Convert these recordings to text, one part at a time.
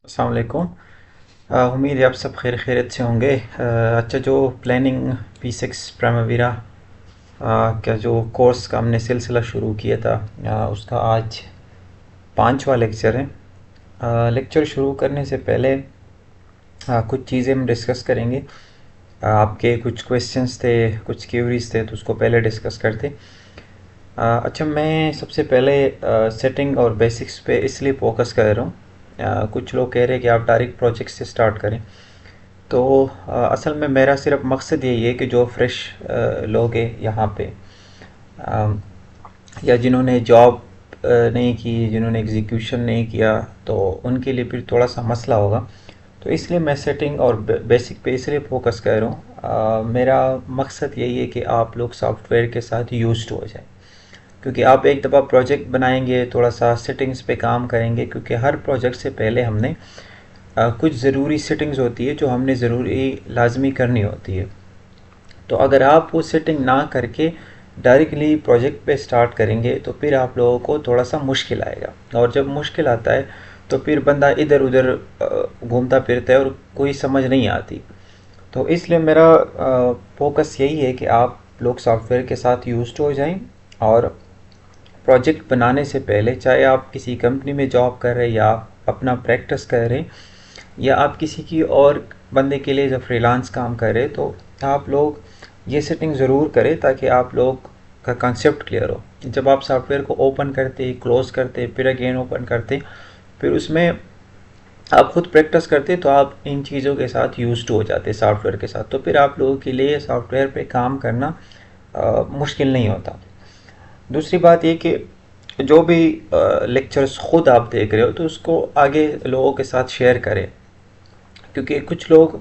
अस्सलाम वालेकुम। उम्मीद है आप सब खैर खैरियत से होंगे। अच्छा, जो प्लानिंग P6 प्राइमरीरा का जो कोर्स का हमने सिलसिला शुरू किया था, उसका आज पांचवा लेक्चर है। लेक्चर शुरू करने से पहले कुछ चीज़ें हम डिस्कस करेंगे। आपके कुछ क्वेश्चंस थे, कुछ क्यूरीज थे, तो उसको पहले डिस्कस करते। अच्छा, मैं सबसे पहले सेटिंग और बेसिक्स पे इसलिए फोकस कर रहा हूँ। कुछ लोग कह रहे हैं कि आप डायरेक्ट प्रोजेक्ट से स्टार्ट करें। तो असल में मेरा सिर्फ मकसद यही है कि जो फ्रेश लोग हैं यहाँ पे, अ, या जिन्होंने जॉब नहीं की, जिन्होंने एग्जीक्यूशन नहीं किया, तो उनके लिए फिर थोड़ा सा मसला होगा। तो इसलिए मैं सेटिंग और बेसिक पे इसलिए फोकस कर रहा हूँ। मेरा मकसद यही है कि आप लोग सॉफ्टवेयर के साथ यूज्ड हो जाए, क्योंकि आप एक दफ़ा प्रोजेक्ट बनाएंगे, थोड़ा सा सेटिंग्स पे काम करेंगे, क्योंकि हर प्रोजेक्ट से पहले हमने कुछ ज़रूरी सेटिंग्स होती है जो हमने ज़रूरी लाजमी करनी होती है। तो अगर आप वो सेटिंग ना करके डायरेक्टली प्रोजेक्ट पे स्टार्ट करेंगे तो फिर आप लोगों को थोड़ा सा मुश्किल आएगा, और जब मुश्किल आता है तो फिर बंदा इधर उधर घूमता फिरता है और कोई समझ नहीं आती। तो इसलिए मेरा फोकस यही है कि आप लोग सॉफ्टवेयर के साथ यूज्ड हो जाएं, और प्रोजेक्ट बनाने से पहले, चाहे आप किसी कंपनी में जॉब कर रहे हैं, या आप अपना प्रैक्टिस कर रहे हैं, या आप किसी की और बंदे के लिए जब फ्रीलांस काम कर रहे हैं, तो आप लोग ये सेटिंग ज़रूर करें ताकि आप लोग का कंसेप्ट क्लियर हो। जब आप सॉफ्टवेयर को ओपन करते, क्लोज करते, फिर अगेन ओपन करते, फिर उसमें आप खुद प्रैक्टिस करते, तो आप इन चीज़ों के साथ यूज्ड हो जाते सॉफ्टवेयर के साथ, तो फिर आप लोगों के लिए सॉफ्टवेयर पे काम करना मुश्किल नहीं होता। दूसरी बात ये कि जो भी लेक्चर्स खुद आप देख रहे हो, तो उसको आगे लोगों के साथ शेयर करें, क्योंकि कुछ लोग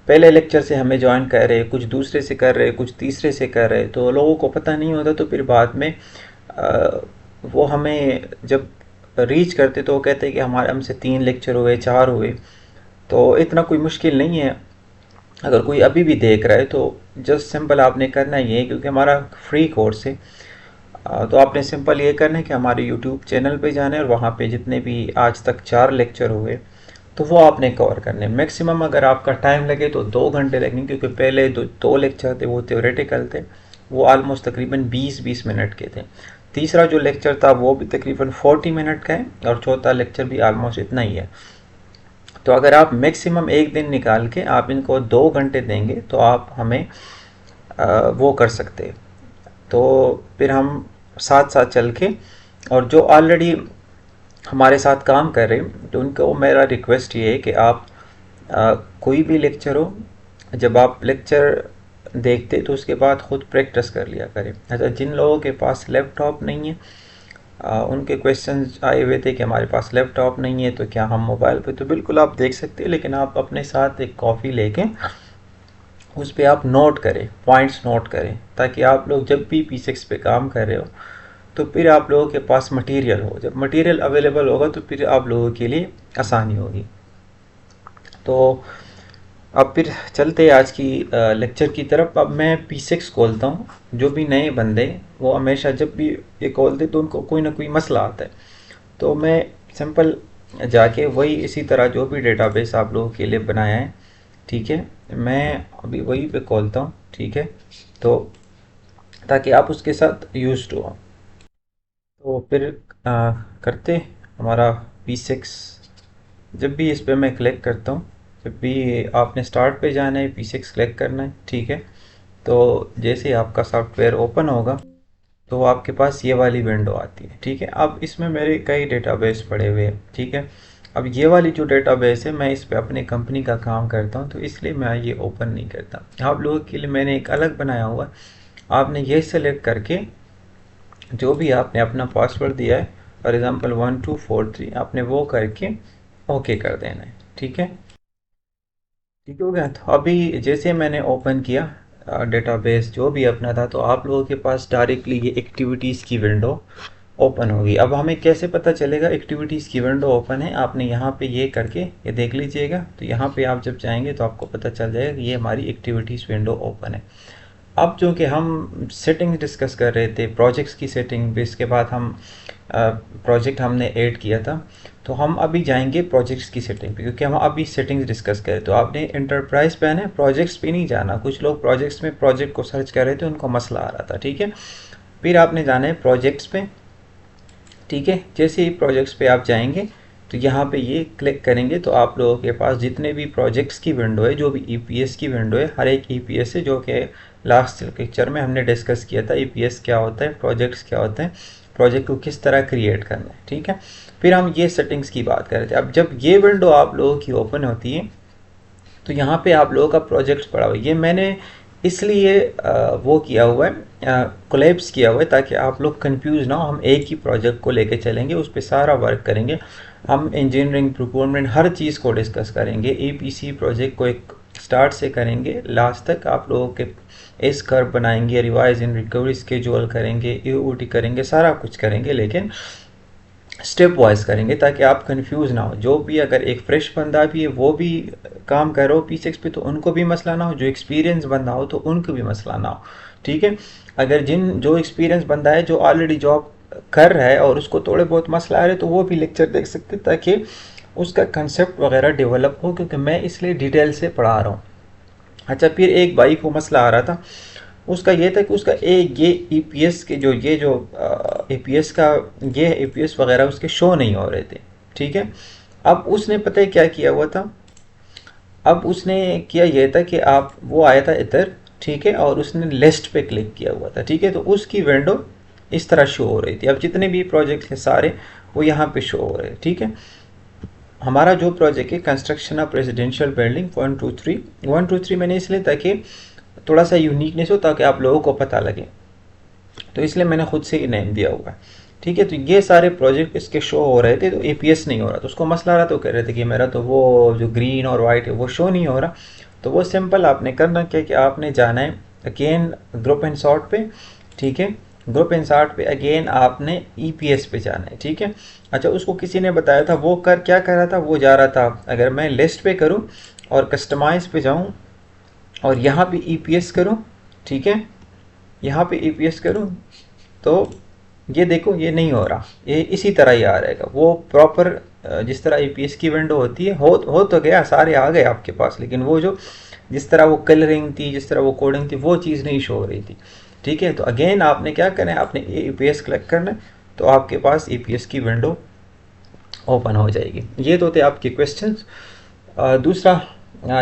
पहले लेक्चर से हमें ज्वाइन कर रहे हैं, कुछ दूसरे से कर रहे हैं, कुछ तीसरे से कर रहे हैं, तो लोगों को पता नहीं होता। तो फिर बाद में वो हमें जब रीच करते तो वो कहते हैं कि हमारे हमसे 3 लेक्चर हुए, 4 हुए। तो इतना कोई मुश्किल नहीं है। अगर कोई अभी भी देख रहा है तो जस्ट सिंपल आपने करना ये है, क्योंकि हमारा फ्री कोर्स है। तो आपने सिंपल ये करना है कि हमारे यूट्यूब चैनल पे जाना है, और वहाँ पे जितने भी आज तक 4 लेक्चर हुए तो वो आपने कवर करने। मैक्सिमम अगर आपका टाइम लगे तो 2 घंटे लगेंगे, क्योंकि पहले दो लेक्चर थे वो थ्योरेटिकल थे, वो ऑलमोस्ट तकरीबन 20-20 मिनट के थे। तीसरा जो लेक्चर था वो भी तकरीबन 40 मिनट का है, और चौथा लेक्चर भी ऑलमोस्ट इतना ही है। तो अगर आप मैक्सिमम एक दिन निकाल के आप इनको 2 घंटे देंगे तो आप हमें वो कर सकते हैं। तो फिर हम साथ साथ चल के, और जो ऑलरेडी हमारे साथ काम कर रहे हैं, तो उनको मेरा रिक्वेस्ट ये है कि आप कोई भी लेक्चर हो, जब आप लेक्चर देखते तो उसके बाद खुद प्रैक्टिस कर लिया करें। अच्छा, जिन लोगों के पास लैपटॉप नहीं है, उनके क्वेश्चंस आए हुए थे कि हमारे पास लैपटॉप नहीं है तो क्या हम मोबाइल पे, तो बिल्कुल आप देख सकते हैं, लेकिन आप अपने साथ एक कॉफ़ी लेके उस पर आप नोट करें, पॉइंट्स नोट करें, ताकि आप लोग जब भी P6 पे काम कर रहे हो तो फिर आप लोगों के पास मटेरियल हो। जब मटेरियल अवेलेबल होगा तो फिर आप लोगों के लिए आसानी होगी। तो अब फिर चलते हैं आज की लेक्चर की तरफ। अब मैं P6 खोलता हूँ। जो भी नए बंदे, वो हमेशा जब भी ये खोलते तो उनको कोई ना कोई मसला आता है। तो मैं सिंपल जाके वही इसी तरह जो भी डेटाबेस आप लोगों के लिए बनाया है, ठीक है, मैं अभी वही पे खोलता हूँ, ठीक है, तो ताकि आप उसके साथ यूज्ड हो। तो फिर करते हमारा P6। जब भी इस पे मैं क्लिक करता हूँ, जब भी आपने स्टार्ट पे जाना है, P6 क्लिक करना है, ठीक है। तो जैसे ही आपका सॉफ्टवेयर ओपन होगा तो आपके पास ये वाली विंडो आती है, ठीक है। अब इसमें मेरे कई डेटाबेस पड़े हुए हैं, ठीक है। अब ये वाली जो डेटाबेस है, मैं इस पे अपने कंपनी का काम करता हूँ, तो इसलिए मैं ये ओपन नहीं करता। आप लोगों के लिए मैंने एक अलग बनाया हुआ है। आपने ये सेलेक्ट करके जो भी आपने अपना पासवर्ड दिया है, फॉर एग्ज़ाम्पल 1243, आपने वो करके ओके कर देना है, ठीक है। ठीक हो गया। तो अभी जैसे मैंने ओपन किया डेटाबेस जो भी अपना था, तो आप लोगों के पास डायरेक्टली ये एक्टिविटीज़ की विंडो ओपन होगी। अब हमें कैसे पता चलेगा एक्टिविटीज़ की विंडो ओपन है? आपने यहाँ पे ये करके ये देख लीजिएगा, तो यहाँ पे आप जब जाएंगे तो आपको पता चल जाएगा कि ये हमारी एक्टिविटीज़ विंडो ओपन है। अब जो कि हम सेटिंग्स डिस्कस कर रहे थे, प्रोजेक्ट्स की सेटिंग, इसके बाद हम प्रोजेक्ट हमने ऐड किया था। तो हम अभी जाएंगे प्रोजेक्ट्स की सेटिंग पे, क्योंकि हम अभी सेटिंग्स डिस्कस करें। तो आपने इंटरप्राइज पे आना है, प्रोजेक्ट्स पे नहीं जाना। कुछ लोग प्रोजेक्ट्स में प्रोजेक्ट को सर्च कर रहे थे, उनको मसला आ रहा था, ठीक है। फिर आपने जाना है प्रोजेक्ट्स पे, ठीक है। जैसे ही प्रोजेक्ट्स पे आप जाएंगे तो यहाँ पे ये क्लिक करेंगे तो आप लोगों के पास जितने भी प्रोजेक्ट्स की विंडो है, जो भी ईपीएस की विंडो है, हर एक ईपीएस है, जो कि लास्ट लेक्चर में हमने डिस्कस किया था। ईपीएस क्या होता है, प्रोजेक्ट्स क्या होते हैं, प्रोजेक्ट को किस तरह क्रिएट करना है, ठीक है। फिर हम ये सेटिंग्स की बात कर रहे थे। अब जब ये विंडो आप लोगों की ओपन होती है तो यहाँ पे आप लोगों का प्रोजेक्ट पड़ा हुआ है। ये मैंने इसलिए वो किया हुआ है, कोलैप्स किया हुआ है, ताकि आप लोग कंफ्यूज ना हो। हम एक ही प्रोजेक्ट को लेके चलेंगे, उस पर सारा वर्क करेंगे। हम इंजीनियरिंग, प्रोक्योरमेंट, हर चीज़ को डिस्कस करेंगे। एपीसी प्रोजेक्ट को एक स्टार्ट से करेंगे लास्ट तक। आप लोगों के एस कर्व बनाएंगे, रिवाइज इन रिकवरी स्केड्यूल करेंगे, ईओटी करेंगे, सारा कुछ करेंगे, लेकिन स्टेप वाइज करेंगे ताकि आप कंफ्यूज ना हो। जो भी अगर एक फ्रेश बंदा भी है वो भी काम कर रहा हो P6 पे, तो उनको भी मसला ना हो। जो एक्सपीरियंस बंदा हो तो उनको भी मसला ना हो, ठीक है। अगर जो एक्सपीरियंस बंदा है, जो ऑलरेडी जॉब कर रहा है और उसको थोड़े बहुत मसला आ रहे, तो वो भी लेक्चर देख सकते ताकि उसका कंसेप्ट वगैरह डेवलप हो, क्योंकि मैं इसलिए डिटेल से पढ़ा रहा हूँ। अच्छा, फिर एक भाई को मसला आ रहा था। उसका ये था कि उसका एक ये ईपीएस के जो ईपीएस का ये ईपीएस वगैरह उसके शो नहीं हो रहे थे, ठीक है। अब उसने पता है क्या किया हुआ था। अब उसने किया ये था कि आप वो आया था इधर, ठीक है, और उसने लिस्ट पे क्लिक किया हुआ था, ठीक है। तो उसकी विंडो इस तरह शो हो रही थी। अब जितने भी प्रोजेक्ट हैं सारे वो यहाँ पे शो हो रहे हैं, ठीक है। हमारा जो प्रोजेक्ट है कंस्ट्रक्शन ऑफ रेजिडेंशियल बिल्डिंग 123 मैंने इसलिए ताकि थोड़ा सा यूनिकनेस हो, ताकि आप लोगों को पता लगे, तो इसलिए मैंने खुद से ही नेम दिया हुआ है, ठीक है। तो ये सारे प्रोजेक्ट इसके शो हो रहे थे, तो एपीएस नहीं हो रहा, तो उसको मसला आ रहा। तो कह रहे थे कि मेरा तो वो जो ग्रीन और वाइट है वो शो नहीं हो रहा। तो वो सिंपल आपने करना क्या कि आपने जाना है अगेन ग्रुप एंड सॉर्ट पे, ठीक है। ग्रुप एंड सॉर्ट पे अगेन आपने ईपीएस पे जाना है, ठीक है। अच्छा, उसको किसी ने बताया था, वो क्या कर रहा था, वो जा रहा था, अगर मैं लिस्ट पे करूँ और कस्टमाइज पे जाऊँ और यहाँ पे ईपीएस करूँ, ठीक है, यहाँ पे ईपीएस करूँ, तो ये देखो ये नहीं हो रहा, ये इसी तरह ही आ रहेगा। वो प्रॉपर जिस तरह ईपीएस की विंडो होती है, हो तो गया, सारे आ गए आपके पास, लेकिन वो जो जिस तरह वो कलरिंग थी, जिस तरह वो कोडिंग थी, वो चीज़ नहीं शो हो रही थी, ठीक है। तो अगेन आपने क्या करना है, आपने ईपीएस क्लिक करना है, तो आपके पास ईपीएस की विंडो ओपन हो जाएगी। ये तो थे आपके क्वेश्चंस। दूसरा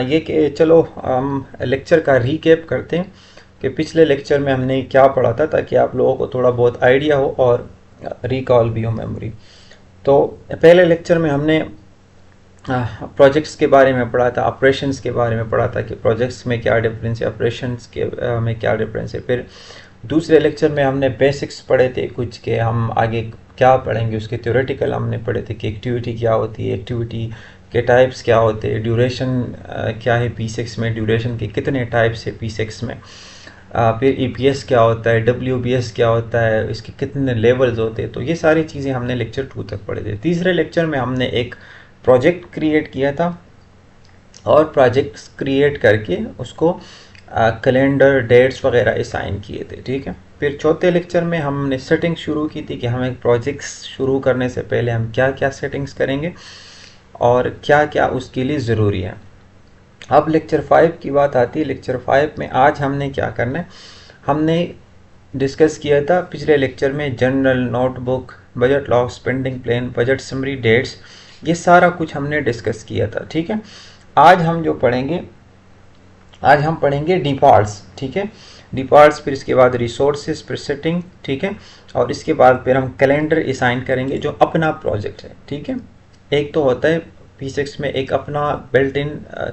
ये कि चलो हम लेक्चर का रीकैप करते हैं कि पिछले लेक्चर में हमने क्या पढ़ा था, ताकि आप लोगों को थोड़ा बहुत आइडिया हो और रिकॉल भी हो मेमोरी। तो पहले लेक्चर में हमने प्रोजेक्ट्स के बारे में पढ़ा था, ऑपरेशंस के बारे में पढ़ा था कि प्रोजेक्ट्स में क्या डिफरेंस है, ऑपरेशंस के में क्या डिफरेंस है। फिर दूसरे लेक्चर में हमने बेसिक्स पढ़े थे कुछ के, हम आगे क्या पढ़ेंगे उसके थ्योरेटिकल हमने पढ़े थे कि एक्टिविटी क्या होती है, एक्टिविटी के टाइप्स क्या होते हैं, ड्यूरेशन क्या है P6 में, ड्यूरेशन के कितने टाइप्स है P6 में। फिर ईपीएस क्या होता है, डब्ल्यूबीएस क्या होता है, इसके कितने लेवल्स होते हैं। तो ये सारी चीज़ें हमने लेक्चर 2 तक पढ़े थे। तीसरे लेक्चर में हमने एक प्रोजेक्ट क्रिएट किया था और प्रोजेक्ट्स क्रिएट करके उसको कैलेंडर डेट्स वगैरह असाइन किए थे, ठीक है। फिर चौथे लेक्चर में हमने सेटिंग शुरू की थी कि हम एक प्रोजेक्ट्स शुरू करने से पहले हम क्या क्या सेटिंग्स करेंगे और क्या क्या उसके लिए ज़रूरी है। अब लेक्चर 5 की बात आती है। लेक्चर 5 में आज हमने क्या करना है, हमने डिस्कस किया था पिछले लेक्चर में journal, notebook, budget log, spending plan, budget summary, dates, ये सारा कुछ हमने डिस्कस किया था, ठीक है। आज हम जो पढ़ेंगे, आज हम पढ़ेंगे डिपार्ट्स, ठीक है, डिपार्ट्स। फिर इसके बाद रिसोर्सेज, फिर सेटिंग, ठीक है, और इसके बाद फिर हम कैलेंडर असाइन करेंगे जो अपना प्रोजेक्ट है, ठीक है। एक तो होता है P6 में एक अपना बिल्ट इन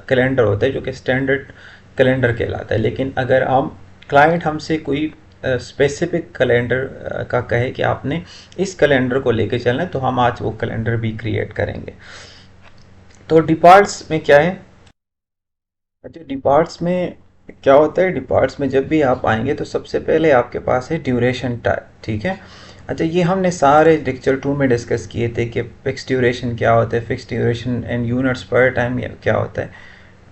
कैलेंडर होता है जो कि स्टैंडर्ड कैलेंडर कहलाता है। लेकिन अगर हम क्लाइंट हमसे कोई स्पेसिफिक कैलेंडर का कहे कि आपने इस कैलेंडर को लेके चलना है, तो हम आज वो कैलेंडर भी क्रिएट करेंगे। तो डिपार्ट्स में क्या है, अच्छा डिपार्ट्स में क्या होता है, डिपार्ट्स में जब भी आप आएंगे तो सबसे पहले आपके पास है ड्यूरेशन टाइप, ठीक है। अच्छा, ये हमने सारे लेक्चर 2 में डिस्कस किए थे कि फिक्स ड्यूरेशन क्या होता है, फिक्स ड्यूरेशन इन यूनिट्स पर टाइम क्या होता है,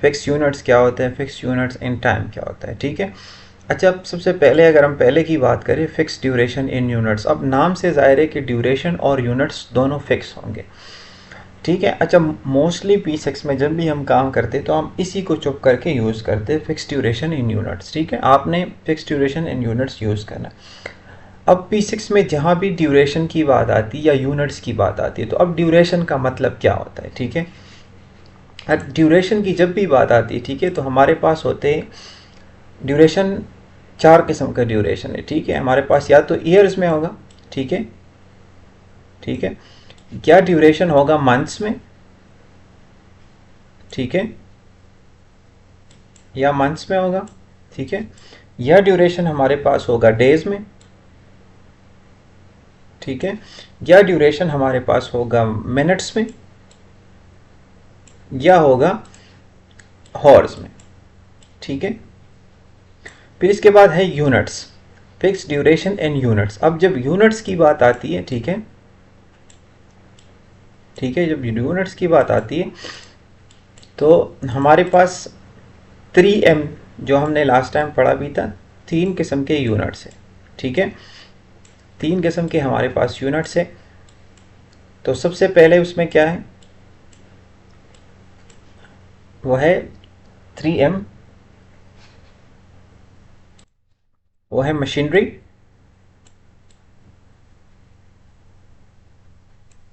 फिक्स यूनिट्स क्या होते हैं, फिक्स यूनिट्स इन टाइम क्या होता है, ठीक है। अच्छा, अब सबसे पहले अगर हम पहले की बात करें, फिक्स ड्यूरेशन इन यूनिट्स। अब नाम से ज़ाहिर है कि ड्यूरेशन और यूनिट्स दोनों फिक्स होंगे, ठीक है। अच्छा, मोस्टली P6 में जब भी हम काम करते तो हम इसी को चुप करके यूज़ करते, फिक्स ड्यूरेशन इन यूनिट्स, ठीक है। आपने फिक्स ड्यूरेशन इन यूनिट्स यूज़ करना है। अब P6 में जहाँ भी ड्यूरेशन की बात आती है या यूनिट्स की बात आती है, तो अब ड्यूरेशन का मतलब क्या होता है, ठीक है। ड्यूरेशन की जब भी बात आती है, ठीक है, तो हमारे पास होते हैं ड्यूरेशन, 4 किस्म का ड्यूरेशन है, ठीक है। हमारे पास या तो ईयर्स में होगा, ठीक है, ठीक है, या ड्यूरेशन होगा मंथ्स में, ठीक है, या मंथ्स में होगा, ठीक है, या ड्यूरेशन हमारे पास होगा डेज में, ठीक है, या ड्यूरेशन हमारे पास होगा मिनट्स में, या होगा हॉर्स में, ठीक है। फिर इसके बाद है यूनिट्स, फिक्स ड्यूरेशन इन यूनिट्स। अब जब यूनिट्स की बात आती है, ठीक है, ठीक है, जब यूनिट्स की बात आती है तो हमारे पास 3M जो हमने लास्ट टाइम पढ़ा भी था, 3 किस्म के यूनिट्स है, ठीक है, 3 किस्म के हमारे पास यूनिट्स है। तो सबसे पहले उसमें क्या है, वो है 3M, वो है मशीनरी,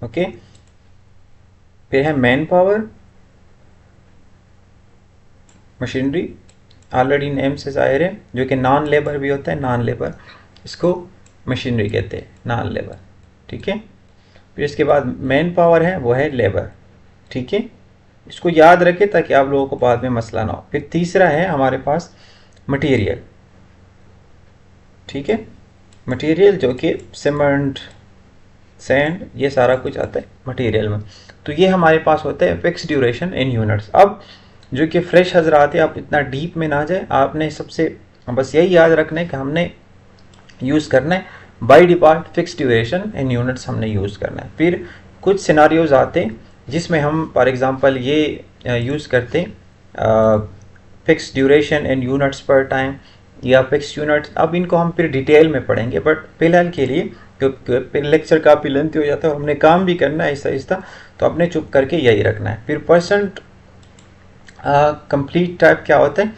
ओके। फिर है man power, machinery already name से जाहिर है, जो कि नॉन लेबर भी होता है, नॉन लेबर, इसको मशीनरी कहते हैं, नॉन लेबर, ठीक है। फिर इसके बाद मैन पावर है, वो है लेबर, ठीक है, इसको याद रखें ताकि आप लोगों को बाद में मसला ना हो। फिर तीसरा है हमारे पास मटेरियल, ठीक है, मटेरियल जो कि सीमेंट, सैंड, ये सारा कुछ आता है मटेरियल में। तो ये हमारे पास होता है फिक्स ड्यूरेशन इन यूनिट्स। अब जो कि फ्रेश हजरात है, आप इतना डीप में ना जाए, आपने सबसे बस यही याद रखना है कि हमने यूज़ करना है by default fix duration in units हमने यूज़ करना है। फिर कुछ सिनारियोज आते हैं जिसमें हम फॉर एग्जांपल ये यूज़ करते हैं फिक्स ड्यूरेशन इन यूनिट्स पर टाइम या फिक्स यूनिट्स। अब इनको हम फिर डिटेल में पढ़ेंगे, बट फिलहाल के लिए क्योंकि लेक्चर काफ़ी लेंथी हो जाता है और हमने काम भी करना है आहिस्ता आहिस्ता, तो अपने चुप करके यही रखना है। फिर परसेंट कंप्लीट टाइप क्या होता है,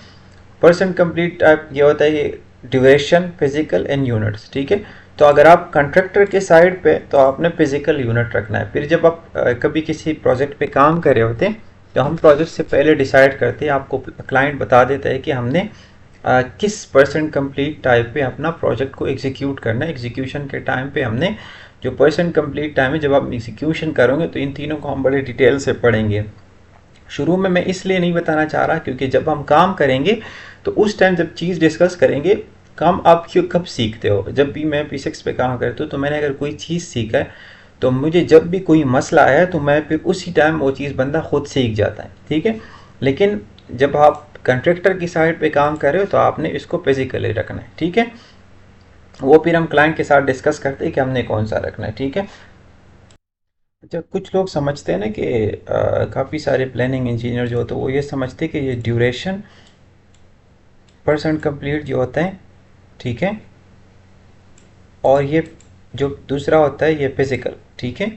परसेंट कंप्लीट टाइप ये होता है कि ड्यूरेशन फिजिकल इन यूनिट्स, ठीक है। तो अगर आप कंट्रैक्टर के साइड पे तो आपने फिजिकल यूनिट रखना है। फिर जब आप कभी किसी प्रोजेक्ट पे काम कर रहे होते हैं तो हम प्रोजेक्ट से पहले डिसाइड करते हैं, आपको क्लाइंट बता देता है कि हमने किस परसेंट कंप्लीट टाइप पे अपना प्रोजेक्ट को एग्जीक्यूट करना है। एग्जीक्यूशन के टाइम पे हमने जो परसेंट कंप्लीट टाइम है, जब आप एग्जीक्यूशन करोगे तो इन तीनों को हम बड़े डिटेल से पढ़ेंगे। शुरू में मैं इसलिए नहीं बताना चाह रहा क्योंकि जब हम काम करेंगे तो उस टाइम जब चीज़ डिस्कस करेंगे, काम आप क्यों कब सीखते हो। जब भी मैं P6 पे काम करता हूँ तो मैंने अगर कोई चीज़ सीखा है तो मुझे जब भी कोई मसला आया तो मैं फिर उसी टाइम वो चीज़ बंदा खुद सीख जाता है, ठीक है। लेकिन जब आप कंट्रैक्टर की साइड पे काम कर रहे हो तो आपने इसको फिजिकली रखना है, ठीक है। वो फिर हम क्लाइंट के साथ डिस्कस करते हैं कि हमने कौन सा रखना है, ठीक है। अच्छा, कुछ लोग समझते हैं ना कि काफ़ी सारे प्लानिंग इंजीनियर जो होते हैं वो ये समझते हैं कि ये ड्यूरेशन परसेंट कंप्लीट जो होता है, ठीक है, और ये जो दूसरा होता है ये फिज़िकल, ठीक है,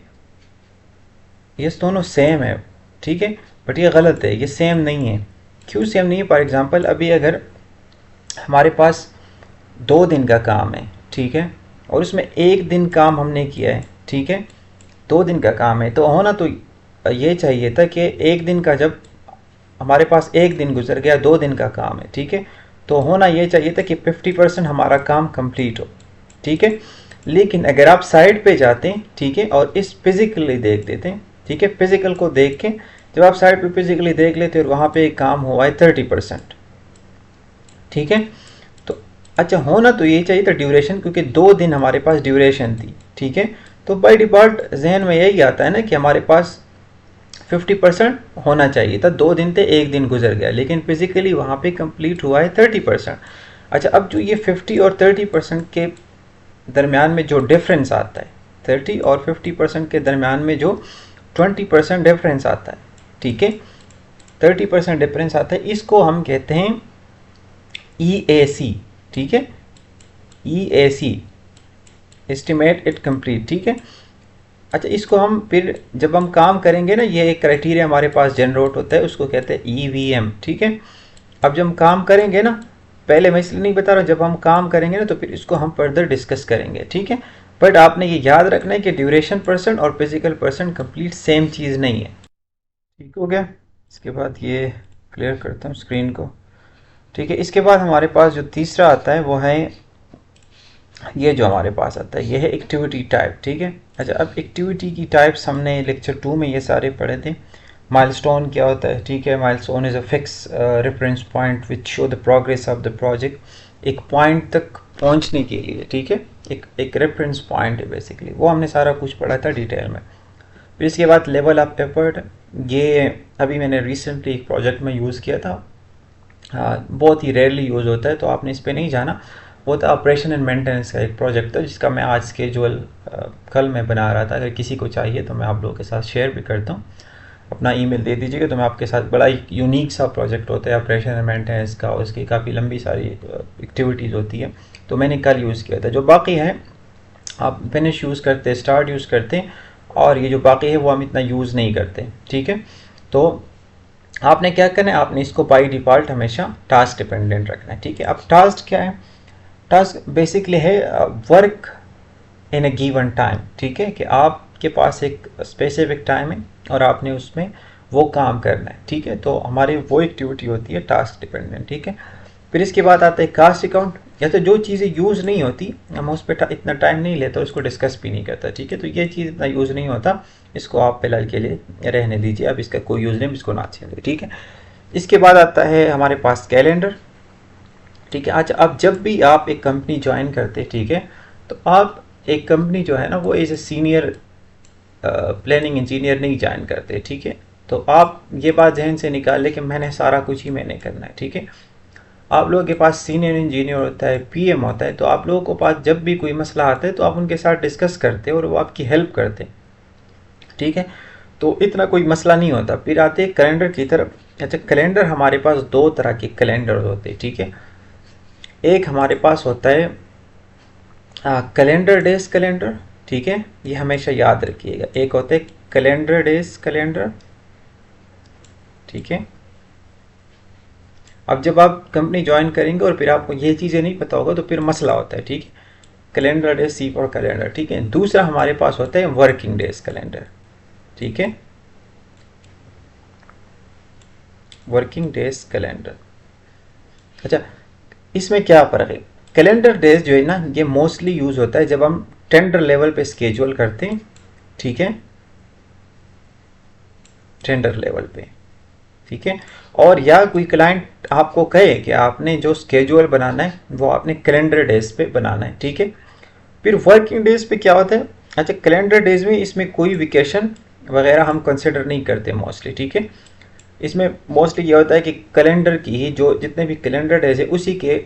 ये दोनों सेम है, ठीक है। बट ये गलत है, ये सेम नहीं है। क्यों सेम नहीं है? फॉर एग्जांपल अभी अगर हमारे पास 2 दिन का काम है, ठीक है, और उसमें 1 दिन काम हमने किया है, ठीक है, 2 दिन का काम है, तो होना तो ये चाहिए था कि 1 दिन का, जब हमारे पास 1 दिन गुजर गया, 2 दिन का काम है, ठीक है, तो होना ये चाहिए था कि 50% हमारा काम कंप्लीट हो, ठीक है। लेकिन अगर आप साइड पे जाते हैं, ठीक है, और इस फिजिकली देख देते हैं, ठीक है, फिजिकल को देख के जब आप साइड पे फिजिकली देख लेते हैं और वहाँ पे एक काम हुआ है 30%, ठीक है, तो अच्छा होना तो ये चाहिए था ड्यूरेशन, क्योंकि 2 दिन हमारे पास ड्यूरेशन थी, ठीक है। तो बाई डिफ़ॉल्ट जहन में यही आता है ना कि हमारे पास 50% होना चाहिए था, 2 दिन थे, 1 दिन गुजर गया, लेकिन फिजिकली वहाँ पे कंप्लीट हुआ है 30%। अच्छा, अब जो ये 50 और 30% के दरमियान में जो डिफरेंस आता है, 30 और 50% के दरमियान में जो 20% डिफरेंस आता है, ठीक है, 30% डिफरेंस आता है, इसको हम कहते हैं EAC, ठीक है, EAC, एस्टिमेट इट कंप्लीट, ठीक है। अच्छा, इसको हम फिर जब हम काम करेंगे ना, ये एक क्राइटेरिया हमारे पास जनरेट होता है, उसको कहते हैं EVM, ठीक है। अब जब हम काम करेंगे ना, पहले मैं इसलिए नहीं बता रहा, जब हम काम करेंगे ना तो फिर इसको हम फर्दर डिस्कस करेंगे, ठीक है। बट आपने ये याद रखना है कि ड्यूरेशन परसेंट और फिजिकल परसेंट कंप्लीट सेम चीज़ नहीं है। ठीक हो गया। इसके बाद ये क्लियर करता हूँ स्क्रीन को, ठीक है। इसके बाद हमारे पास जो तीसरा आता है वो है, ये जो हमारे पास आता है ये है एक्टिविटी टाइप, ठीक है। अच्छा, अब एक्टिविटी की टाइप्स हमने लेक्चर 2 में ये सारे पढ़े थे। माइलस्टोन क्या होता है, ठीक है। Milestone is a fix reference point which show the progress of the project, एक पॉइंट तक पहुंचने के लिए, ठीक है। एक रेफरेंस पॉइंट है बेसिकली, वो हमने सारा कुछ पढ़ा था डिटेल में। फिर इसके बाद लेवल ऑफ एफर्ट, ये अभी मैंने रिसेंटली एक प्रोजेक्ट में यूज़ किया था। हाँ, बहुत ही रेयरली यूज़ होता है तो आपने इस पर नहीं जाना। वो था ऑपरेशन एंड मेंटेनेंस का एक प्रोजेक्ट था, जिसका मैं आज स्केजुअल कल मैं बना रहा था। अगर किसी को चाहिए तो मैं आप लोगों के साथ शेयर भी करता हूँ। अपना ईमेल दे दीजिएगा तो मैं आपके साथ, बड़ा यूनिक सा प्रोजेक्ट होता है ऑपरेशन एंड मेंटेनेंस का, उसकी काफ़ी लंबी सारी एक्टिविटीज़ होती है। तो मैंने कल यूज़ किया था। जो बाकी है आप फिनिश यूज़ करते हैं, स्टार्ट यूज़ करते हैं, और ये जो बाकी है वो हम इतना यूज़ नहीं करते, ठीक है। तो आपने क्या करना है, आपने इसको बाई डिफ़ॉल्ट हमेशा टास्क डिपेंडेंट रखना है, ठीक है। अब टास्क क्या है, टास्क बेसिकली है work in a given time, ठीक है, कि आपके पास एक स्पेसिफिक टाइम है और आपने उसमें वो काम करना है, ठीक है। तो हमारी वो एक्टिविटी होती है टास्क डिपेंडेंट, ठीक है। फिर इसके बाद आता है कास्ट अकाउंट, या तो जो चीज़ें यूज़ नहीं होती हम उस पर इतना टाइम नहीं लेते, उसको डिस्कस भी नहीं करता, ठीक है। तो ये चीज़ इतना यूज़ नहीं होता, इसको आप फिलहाल के लिए रहने दीजिए, अब इसका कोई यूज़ नहीं, इसको ना छेड़िए, ठीक है। इसके बाद आता है हमारे पास कैलेंडर, ठीक है। अच्छा, अब जब भी आप एक कंपनी ज्वाइन करते, ठीक है, तो आप एक कंपनी जो है ना वो as a senior planning engineer नहीं ज्वाइन करते, ठीक है। तो आप ये बात जहन से निकाल लें कि मैंने सारा कुछ ही मैंने करना है, ठीक है। आप लोगों के पास सीनियर इंजीनियर होता है, PM होता है, तो आप लोगों के पास जब भी कोई मसला आता है तो आप उनके साथ डिस्कस करते हैं और वो आपकी हेल्प करते हैं, ठीक है। तो इतना कोई मसला नहीं होता। फिर आते हैं कैलेंडर की तरफ। अच्छा, कैलेंडर हमारे पास दो तरह के कैलेंडर होते हैं, ठीक है। एक हमारे पास होता है कैलेंडर डेज कैलेंडर, ठीक है, ये हमेशा याद रखिएगा। एक होता है कैलेंडर डेज कैलेंडर, ठीक है। अब जब आप कंपनी ज्वाइन करेंगे और फिर आपको ये चीज़ें नहीं पता होगा तो फिर मसला होता है, ठीक है। Calendar days C for calendar, ठीक है। दूसरा हमारे पास होता है वर्किंग डेज कैलेंडर, ठीक है, वर्किंग डेज कैलेंडर। अच्छा, इसमें क्या फ़र्क है, कैलेंडर डेज जो है ना ये मोस्टली यूज़ होता है जब हम टेंडर लेवल पे स्केड्यूल करते हैं, ठीक है, टेंडर लेवल पे, ठीक है। और या कोई क्लाइंट आपको कहे कि आपने जो स्केड्यूल बनाना है वो आपने कैलेंडर डेज पे बनाना है, ठीक है। फिर वर्किंग डेज पे क्या होता है, अच्छा कैलेंडर डेज में इसमें कोई वेकेशन वगैरह हम कंसिडर नहीं करते मोस्टली, ठीक है। इसमें मोस्टली ये होता है कि कैलेंडर की ही जो जितने भी कैलेंडर डेज है उसी के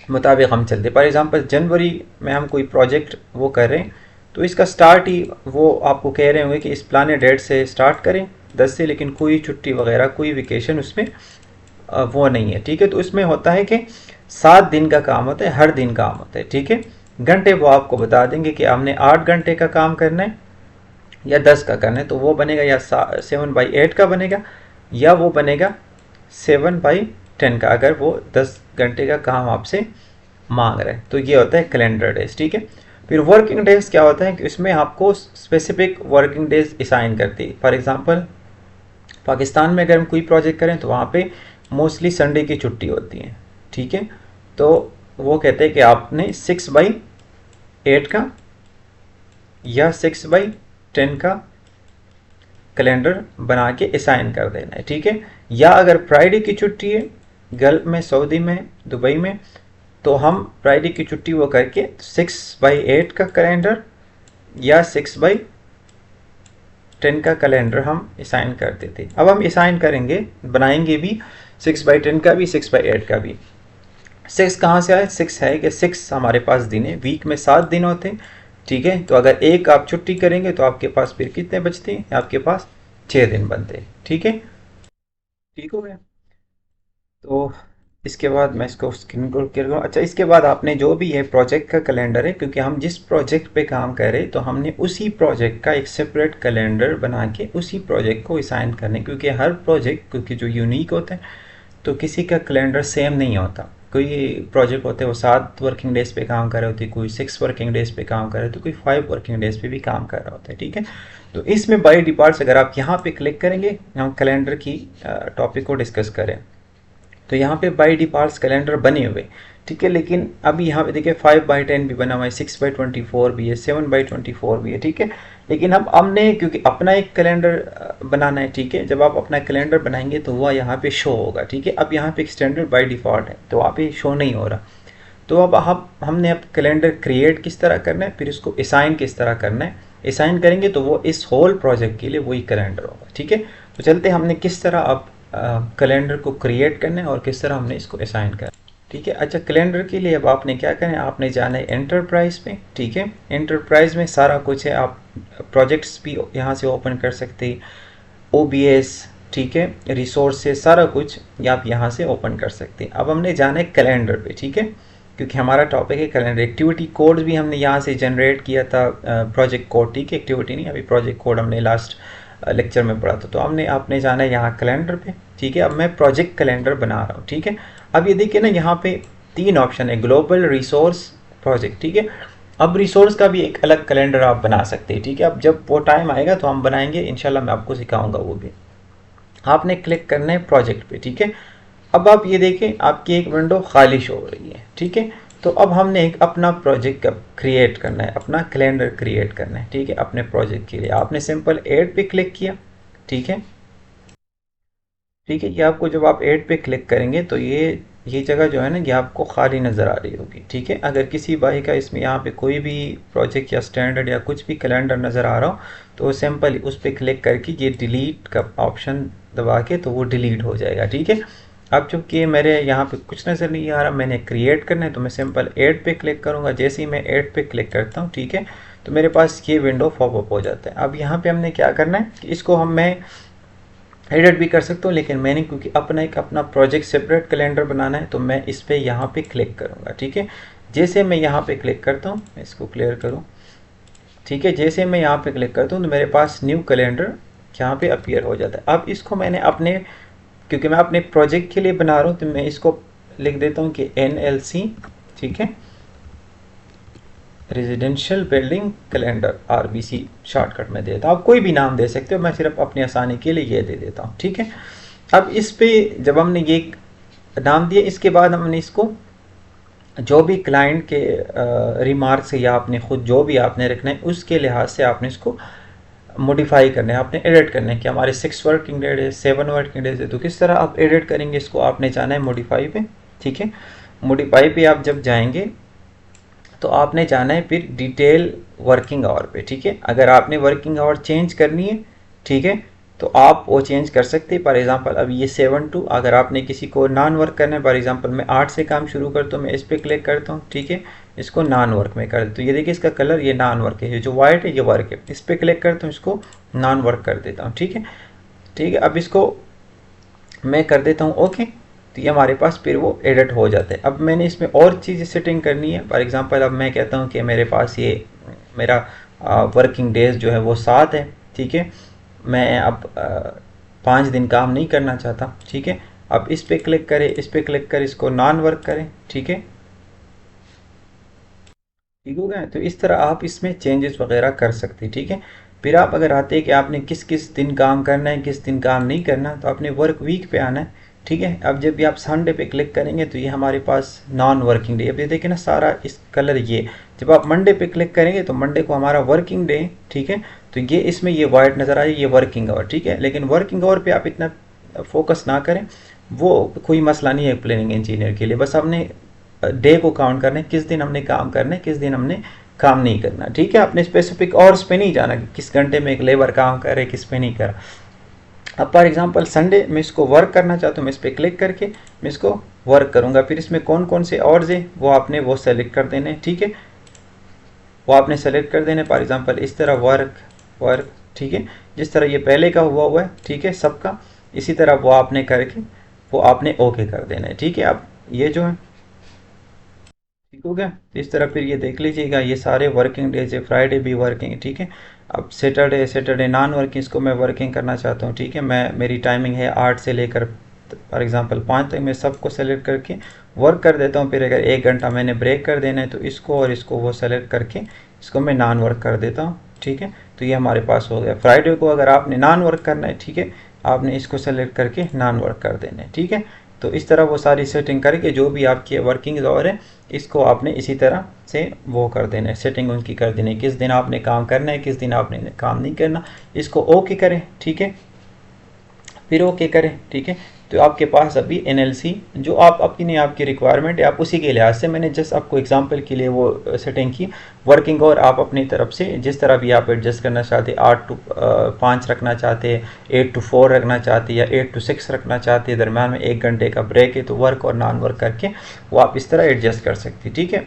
मुताबिक हम चलते। फॉर एग्जांपल जनवरी में हम कोई प्रोजेक्ट वो कर रहे हैं तो इसका स्टार्ट ही वो आपको कह रहे होंगे कि इस प्लान डेट से स्टार्ट करें 10 से, लेकिन कोई छुट्टी वगैरह कोई वेकेशन उसमें वो नहीं है, ठीक है। तो इसमें होता है कि 7 दिन का काम होता है, हर दिन काम होता है, ठीक है। घंटे वो आपको बता देंगे कि हमने 8 घंटे का काम करना है या 10 का करना है, तो वो बनेगा या 7/8 का बनेगा या वो बनेगा 7/10 का, अगर वो 10 घंटे का काम आपसे मांग रहे हैं। तो ये होता है कैलेंडर डेज, ठीक है। फिर वर्किंग डेज क्या होता है कि इसमें आपको स्पेसिफिक वर्किंग डेज असाइन करती है। फॉर एग्जांपल पाकिस्तान में अगर हम कोई प्रोजेक्ट करें तो वहाँ पे मोस्टली संडे की छुट्टी होती है, ठीक है। तो वो कहते हैं कि आपने 6/8 का या 6/10 का कैलेंडर बना के असाइन कर देना है, ठीक है। या अगर फ्राइडे की छुट्टी है गल्फ में, सऊदी में, दुबई में, तो हम फ्राइडे की छुट्टी वो करके 6/8 का कैलेंडर या 6/10 का कैलेंडर हम असाइन कर देते। अब हम असाइन करेंगे, बनाएंगे भी 6/10 का भी 6/8 का भी। 6 कहाँ से आए, 6 है कि 6 हमारे पास दिन है, वीक में 7 दिन होते हैं, ठीक है। तो अगर एक आप छुट्टी करेंगे तो आपके पास फिर कितने बचते हैं, आपके पास 6 दिन बनते हैं, ठीक है। ठीक हो गया। तो इसके बाद मैं इसको स्क्रीन को क्लियर करूँ। अच्छा, इसके बाद आपने जो भी ये प्रोजेक्ट का कैलेंडर है, क्योंकि हम जिस प्रोजेक्ट पे काम कर रहे हैं तो हमने उसी प्रोजेक्ट का एक सेपरेट कैलेंडर बना के उसी प्रोजेक्ट को असाइन करने, क्योंकि हर प्रोजेक्ट क्योंकि जो यूनिक होता है तो किसी का कैलेंडर सेम नहीं होता। कोई प्रोजेक्ट होते हैं वो 7 वर्किंग डेज पे काम कर रहे होते हैं, कोई 6 वर्किंग डेज पे काम कर रहे होते, कोई 5 वर्किंग डेज पे भी काम कर रहा होता है। ठीक है, तो इसमें बाय डिफॉल्ट अगर आप यहाँ पे क्लिक करेंगे, हम कैलेंडर की टॉपिक को डिस्कस करें, तो यहाँ पे बाई डिफॉल्ट कैलेंडर बने हुए। ठीक है, लेकिन अभी यहाँ पे देखिए 5/10 भी बना हुआ है, 6/24 भी है, 7/24 भी है। ठीक है, लेकिन हम हमने क्योंकि अपना एक कैलेंडर बनाना है। ठीक है, जब आप अपना कैलेंडर बनाएंगे तो वह यहाँ पे शो होगा। ठीक है, अब यहाँ पे एक स्टैंडर्ड बाई डिफॉल्ट है तो वहाँ पे शो नहीं हो रहा। तो अब हमने अब कैलेंडर क्रिएट किस तरह करना है, फिर इसको असाइन किस तरह करना है। असाइन करेंगे तो वो इस होल प्रोजेक्ट के लिए वही कैलेंडर होगा। ठीक है, तो चलते हमने किस तरह अब कैलेंडर को क्रिएट करना है और किस तरह हमने इसको असाइन करना है। ठीक है, अच्छा कैलेंडर के लिए अब आपने क्या करना है, आपने जाना है एंटरप्राइज पे। ठीक है, एंटरप्राइज में सारा कुछ है, आप प्रोजेक्ट्स भी यहाँ से ओपन कर सकते हैं, OBS, ठीक है, रिसोर्सेज, सारा कुछ आप यहाँ से ओपन कर सकते हैं। अब हमने जाना है कैलेंडर पे। ठीक है, क्योंकि हमारा टॉपिक है कैलेंडर। एक्टिविटी कोड भी हमने यहाँ से जनरेट किया था, प्रोजेक्ट कोड। ठीक है, एक्टिविटी नहीं, अभी प्रोजेक्ट कोड हमने लास्ट लेक्चर में पढ़ा था। तो हमने आपने जाना है यहाँ कैलेंडर पे। ठीक है, अब मैं प्रोजेक्ट कैलेंडर बना रहा हूँ। ठीक है, अब ये देखिए ना, यहाँ पे 3 ऑप्शन है, ग्लोबल, रिसोर्स, प्रोजेक्ट। ठीक है, अब रिसोर्स का भी एक अलग कैलेंडर आप बना सकते हैं। ठीक है, अब जब वो टाइम आएगा तो हम बनाएंगे, इंशाल्लाह मैं आपको सिखाऊंगा वो भी। आपने क्लिक करना है प्रोजेक्ट पे। ठीक है, अब आप ये देखें आपकी एक विंडो खाली शो हो रही है। ठीक है, तो अब हमने एक अपना प्रोजेक्ट क्रिएट करना है, अपना कैलेंडर क्रिएट करना है। ठीक है, अपने प्रोजेक्ट के लिए आपने सिंपल ऐड पे क्लिक किया। ठीक है, ठीक है, ये आपको जब आप ऐड पे क्लिक करेंगे तो ये जगह जो है ना, ये आपको खाली नज़र आ रही होगी। ठीक है, अगर किसी भाई का इसमें यहाँ पे कोई भी प्रोजेक्ट या स्टैंडर्ड या कुछ भी कैलेंडर नज़र आ रहा हो तो वो सिंपल उस पर क्लिक करके ये डिलीट का ऑप्शन दबा के तो वो डिलीट हो जाएगा। ठीक है, अब चूंकि मेरे यहाँ पे कुछ नज़र नहीं आ रहा, मैंने क्रिएट करना है, तो मैं सिंपल ऐड पे क्लिक करूँगा। जैसे ही मैं ऐड पे क्लिक करता हूँ, ठीक है, तो मेरे पास ये विंडो पॉपअप हो जाता है। अब यहाँ पे हमने क्या करना है कि इसको मैं एडिट भी कर सकता हूँ, लेकिन मैंने क्योंकि अपना प्रोजेक्ट सेपरेट कैलेंडर बनाना है तो मैं इस पर यहाँ पे क्लिक करूँगा। ठीक है, जैसे मैं यहाँ पे क्लिक करता हूँ, मैं इसको क्लियर करूँ। ठीक है, जैसे मैं यहाँ पे क्लिक करता हूँ तो मेरे पास न्यू कैलेंडर यहाँ पे अपीयर हो जाता है। अब इसको मैंने अपने, क्योंकि मैं अपने प्रोजेक्ट के लिए बना रहा हूँ, तो मैं इसको लिख देता हूँ कि NLC, ठीक है, residential building calendar, RBC shortcut में देता हूँ। आप कोई भी नाम दे सकते हो, मैं सिर्फ अपनी आसानी के लिए ये दे देता हूँ। ठीक है, अब इस पे जब हमने ये नाम दिया, इसके बाद हमने इसको जो भी क्लाइंट के रिमार्क्स है या आपने खुद जो भी आपने रखना है उसके लिहाज से आपने इसको मॉडिफाई करना है, आपने एडिट करना है कि हमारे 6 वर्किंग डेज है, 7 वर्किंग डेज है, तो किस तरह आप एडिट करेंगे इसको, आपने जाना है मॉडिफाई पे। ठीक है, मॉडिफाई पे आप जब जाएंगे तो आपने जाना है फिर डिटेल वर्किंग आवर पे। ठीक है, अगर आपने वर्किंग आवर चेंज करनी है, ठीक है, तो आप वो चेंज कर सकते हैं। फॉर एग्जांपल अब ये 7 to, अगर आपने किसी को नॉन वर्क करना है, फॉर एग्जांपल मैं 8 से काम शुरू करता हूँ, मैं इस पर क्लिक करता हूँ। ठीक है, इसको नॉन वर्क में कर देता हूँ। ये देखिए इसका कलर ये नॉन वर्क है, ये जो वाइट है ये वर्क है। इस पर क्लिक करता हूँ, इसको नॉन वर्क कर देता हूँ। ठीक है, ठीक है, अब इसको मैं कर देता हूँ ओके, तो ये हमारे पास फिर वो एडिट हो जाता है। अब मैंने इसमें और चीज़ सेटिंग करनी है। फॉर एग्जांपल अब मैं कहता हूँ कि मेरे पास ये मेरा वर्किंग डेज जो है वो 7 है। ठीक है, मैं अब 5 दिन काम नहीं करना चाहता। ठीक है, अब इस पर क्लिक करें, इस पर क्लिक कर इसको नॉन वर्क करें। ठीक है, ठीक हो गया। तो इस तरह आप इसमें चेंजेस वगैरह कर सकते हैं। ठीक है, फिर आप अगर आते हैं कि आपने किस किस दिन काम करना है, किस दिन काम नहीं करना, तो आपने वर्क वीक पे आना है। ठीक है, अब जब भी आप संडे पे क्लिक करेंगे तो ये हमारे पास नॉन वर्किंग डे, अब ये देखिए ना सारा इस कलर ये, जब आप मंडे पे क्लिक करेंगे तो मंडे को हमारा वर्किंग डे। ठीक है, तो ये इसमें ये वाइट नज़र आए, ये वर्किंग आवर। ठीक है, लेकिन वर्किंग आवर पे आप इतना फोकस ना करें, वो कोई मसला नहीं है प्लानिंग इंजीनियर के लिए। बस हमने डे को काउंट करना है, किस दिन हमने काम करना है, किस दिन हमने काम नहीं करना। ठीक है, अपने स्पेसिफिक आवर्स पे नहीं जाना कि किस घंटे में एक लेबर काम कर रहे किस पे नहीं कर। अब फॉर एग्जांपल संडे मैं इसको वर्क करना चाहता हूँ, मैं इस पर क्लिक करके मैं इसको वर्क करूँगा। फिर इसमें कौन कौन से आवर्स है वो आपने वो सेलेक्ट कर देने। ठीक है, वो आपने सेलेक्ट कर देने। फॉर एग्जांपल इस तरह वर्क ठीक है, जिस तरह ये पहले का हुआ है। ठीक है, सबका इसी तरह वो आपने करके वो आपने ओके कर देना है। ठीक है, अब ये जो है, ठीक हो गया। तो इस तरह फिर ये देख लीजिएगा, ये सारे वर्किंग डेज है, फ्राइडे भी वर्किंग है। ठीक है, अब सैटरडे नॉन वर्किंग, इसको मैं वर्किंग करना चाहता हूँ। ठीक है, मैं मेरी टाइमिंग है 8 से लेकर फॉर एग्जांपल 5 तक, मैं सबको सेलेक्ट करके वर्क कर देता हूँ। फिर अगर 1 घंटा मैंने ब्रेक कर देना है तो इसको और इसको वो सेलेक्ट करके इसको मैं नॉन वर्क कर देता हूँ। ठीक है, तो ये हमारे पास हो गया। फ्राइडे को अगर आपने नॉन वर्क करना है, ठीक है, आपने इसको सेलेक्ट करके नॉन वर्क कर देना है। ठीक है, तो इस तरह वो सारी सेटिंग करके जो भी आपकी वर्किंग आवर है इसको आपने इसी तरह से वो कर देना है, सेटिंग उनकी कर देनी है, किस दिन आपने काम करना है, किस दिन आपने काम नहीं करना। इसको ओके करें। ठीक है, फिर ओके करें। ठीक है, तो आपके पास अभी एनएलसी जो आप अपनी आपकी रिक्वायरमेंट है, आप उसी के लिहाज से मैंने जस्ट आपको एग्जांपल के लिए वो सेटिंग की वर्किंग, और आप अपनी तरफ से जिस तरह भी आप एडजस्ट करना चाहते, 8 to 5 रखना चाहते, 8 to 4 रखना चाहते, या 8 to 6 रखना चाहते, दरम्यान में 1 घंटे का ब्रेक है, तो वर्क और नॉन वर्क करके वो आप इस तरह एडजस्ट कर सकते। ठीक है,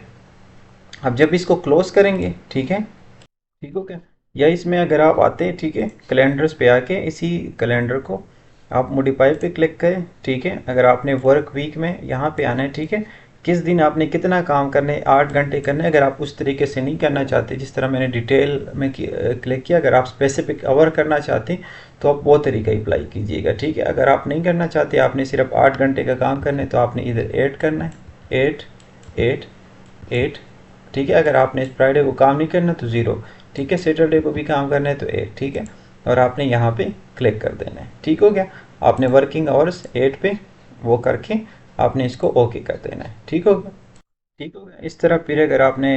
अब जब इसको क्लोज करेंगे, ठीक है, ठीक हो क्या, या इसमें अगर आप आते हैं, ठीक है, कैलेंडर्स पे आके इसी कैलेंडर को आप मॉडिफाई पे क्लिक करें। ठीक है, अगर आपने वर्क वीक में यहाँ पे आना है, ठीक है, किस दिन आपने कितना काम करना है, 8 घंटे करना है। अगर आप उस तरीके से नहीं करना चाहते जिस तरह मैंने डिटेल में क्लिक किया, अगर आप स्पेसिफिक आवर करना चाहते तो आप वो तरीका अप्लाई कीजिएगा। ठीक है, अगर आप नहीं करना चाहते, आपने सिर्फ 8 घंटे का काम करना है, तो आपने इधर 8 करना है, 8 8 8। ठीक है, अगर आपने फ्राइडे को काम नहीं करना तो 0। ठीक है, सैटरडे को भी काम करना है तो 8। ठीक है, और आपने यहाँ पे क्लिक कर देना है। ठीक हो गया, आपने वर्किंग आवर्स 8 पे वो करके आपने इसको ओके कर देना है। ठीक हो गया, ठीक हो गया। इस तरह फिर अगर आपने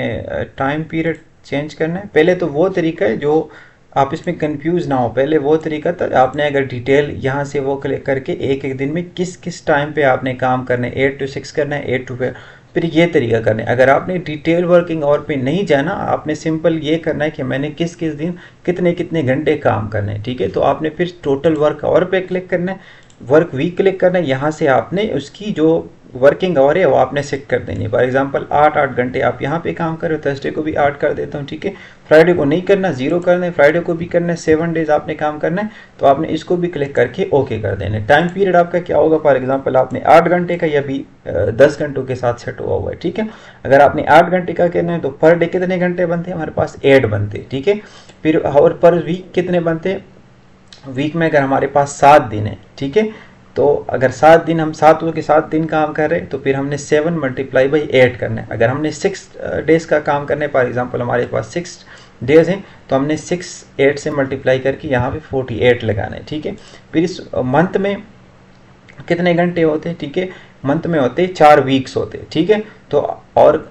टाइम पीरियड चेंज करना है, पहले तो वो तरीका है जो आप इसमें कंफ्यूज ना हो, पहले वो तरीका था आपने अगर डिटेल यहाँ से वो क्लिक करके एक एक दिन में किस किस टाइम पे आपने काम करना है, 8 to 6 करना है, 8 to 5, फिर ये तरीका करना है। अगर आपने डिटेल वर्किंग आवर पे नहीं जाना, आपने सिंपल ये करना है कि मैंने किस किस दिन कितने कितने घंटे काम करने हैं। ठीक है, तो आपने फिर टोटल वर्क आवर पे क्लिक करना है, वर्क वीक क्लिक करना है, यहाँ से आपने उसकी जो वर्किंग आवर है वो आपने सेट कर देनी है। फॉर एग्जांपल 8 8 घंटे आप यहाँ पे काम कर रहे हो, थर्सडे को भी 8 कर देता हूँ। ठीक है, फ्राइडे को नहीं करना, 0 करना है, फ्राइडे को भी करना है, 7 डेज आपने काम करना है, तो आपने इसको भी क्लिक करके ओके कर देना है। टाइम पीरियड आपका क्या होगा, फॉर एग्जांपल आपने 8 घंटे का या भी 10 घंटों के साथ सेट हुआ हुआ है। ठीक है, अगर आपने 8 घंटे का करना है तो पर डे कितने घंटे बनते हैं, हमारे पास 8 बनते हैं। ठीक है, फिर और पर वीक कितने बनते हैं, वीक में अगर हमारे पास 7 दिन है, ठीक है, तो अगर 7 दिन हम 7 दिन काम कर रहे हैं तो फिर हमने 7 × 8 करना है। अगर हमने 6 डेज का काम करना है, फॉर एग्जांपल हमारे पास 6 डेज हैं, तो हमने 6 8 से मल्टीप्लाई करके यहाँ पे 48 लगाना है। ठीक है, फिर इस मंथ में कितने घंटे होते हैं, ठीक है, मंथ में होते 4 वीक्स होते। ठीक है, तो और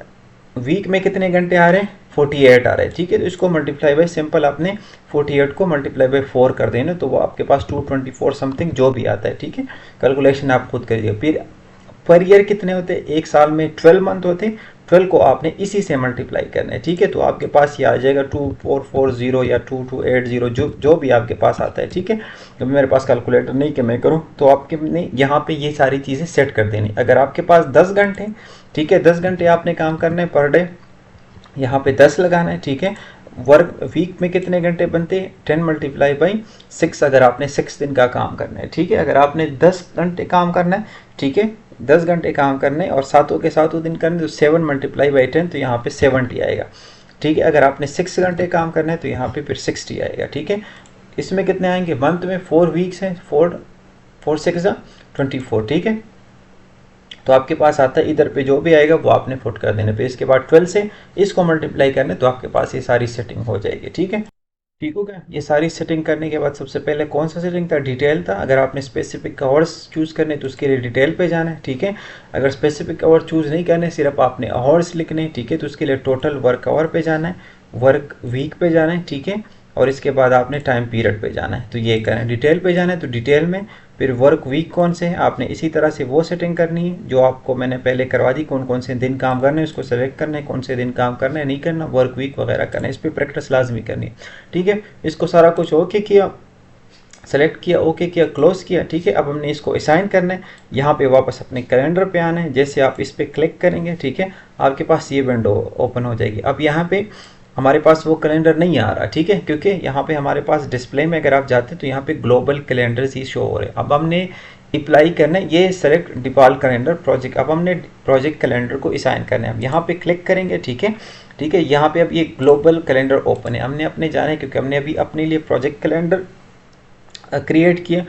वीक में कितने घंटे आ रहे हैं, 48 आ रहे हैं। ठीक है, तो इसको मल्टीप्लाई बाय सिंपल आपने 48 को मल्टीप्लाई बाय 4 कर देना, तो वो आपके पास 224 समथिंग जो भी आता है। ठीक है, कैलकुलेशन आप खुद करिए। फिर पर ईयर कितने होते हैं, एक साल में 12 मंथ होते हैं, 12 को आपने इसी से मल्टीप्लाई करना है। ठीक है, तो आपके पास ये आ जाएगा 2440 या 2280, जो भी आपके पास आता है। ठीक है, तो मेरे पास कैलकुलेटर नहीं कि मैं करूँ, तो आपके ने यहाँ पे ये सारी चीज़ें सेट कर देनी। अगर आपके पास 10 घंटे, ठीक है, 10 घंटे आपने काम करना है पर डे, यहाँ पे 10 लगाना है। ठीक है, वर्क वीक में कितने घंटे बनते हैं, 10 मल्टीप्लाई बाई 6, अगर आपने 6 दिन का काम करना है। ठीक है, अगर आपने 10 घंटे काम करना है, ठीक है, 10 घंटे काम करने और सातों के सातों दिन करने, तो 7 मल्टीप्लाई बाई 10, तो यहाँ पे 70 आएगा। ठीक है, अगर आपने 6 घंटे काम करना है तो यहाँ पे फिर 60 आएगा। ठीक है, इसमें कितने आएंगे, मंथ में 4 वीक्स हैं, 4 6 24। ठीक है, तो आपके पास आता है इधर पे जो भी आएगा वो आपने पुट कर देना, फिर इसके बाद 12 से इसको मल्टीप्लाई करने, तो आपके पास ये सारी सेटिंग हो जाएगी। ठीक है, ठीक हो गया। ये सारी सेटिंग करने के बाद सबसे पहले कौन सा सेटिंग था, डिटेल था। अगर आपने स्पेसिफिक आवर्स चूज़ करने तो उसके लिए डिटेल पे जाना है। ठीक है, अगर स्पेसिफिक आवर चूज़ नहीं करने, सिर्फ आपने आवर्स लिखने, ठीक है, तो उसके लिए टोटल वर्क आवर पे जाना है, वर्क वीक पे जाना है। ठीक है, और इसके बाद आपने टाइम पीरियड पे जाना है, तो ये करना है। डिटेल पे जाना है तो डिटेल में फिर वर्क वीक कौन से है, आपने इसी तरह से वो सेटिंग करनी है जो आपको मैंने पहले करवा दी, कौन कौन से दिन काम करने हैं उसको सेलेक्ट करना है, कौन से दिन काम करना है नहीं करना, वर्क वीक वगैरह करना है, इस पर प्रैक्टिस लाजमी करनी है। ठीक है, इसको सारा कुछ ओके किया, सेलेक्ट किया, ओके किया, क्लोज किया। ठीक है, अब हमने इसको असाइन करना है, यहाँ पे वापस अपने कैलेंडर पे आना है। जैसे आप इस पर क्लिक करेंगे, ठीक है, आपके पास ये विंडो ओपन हो जाएगी। अब यहाँ पे हमारे पास वो कैलेंडर नहीं आ रहा, ठीक है, क्योंकि यहाँ पे हमारे पास डिस्प्ले में अगर आप जाते हैं तो यहाँ पे ग्लोबल कैलेंडर्स ही शो हो रहे हैं। अब हमने अप्लाई करना है, ये सेलेक्ट डिफॉल्ट कैलेंडर प्रोजेक्ट। अब हमने प्रोजेक्ट कैलेंडर को असाइन करना है। अब यहाँ पे क्लिक करेंगे, ठीक है, ठीक है। यहाँ पे अब ये ग्लोबल कैलेंडर ओपन है, हमने अपने जाना है क्योंकि हमने अभी अपने लिए प्रोजेक्ट कैलेंडर क्रिएट किया।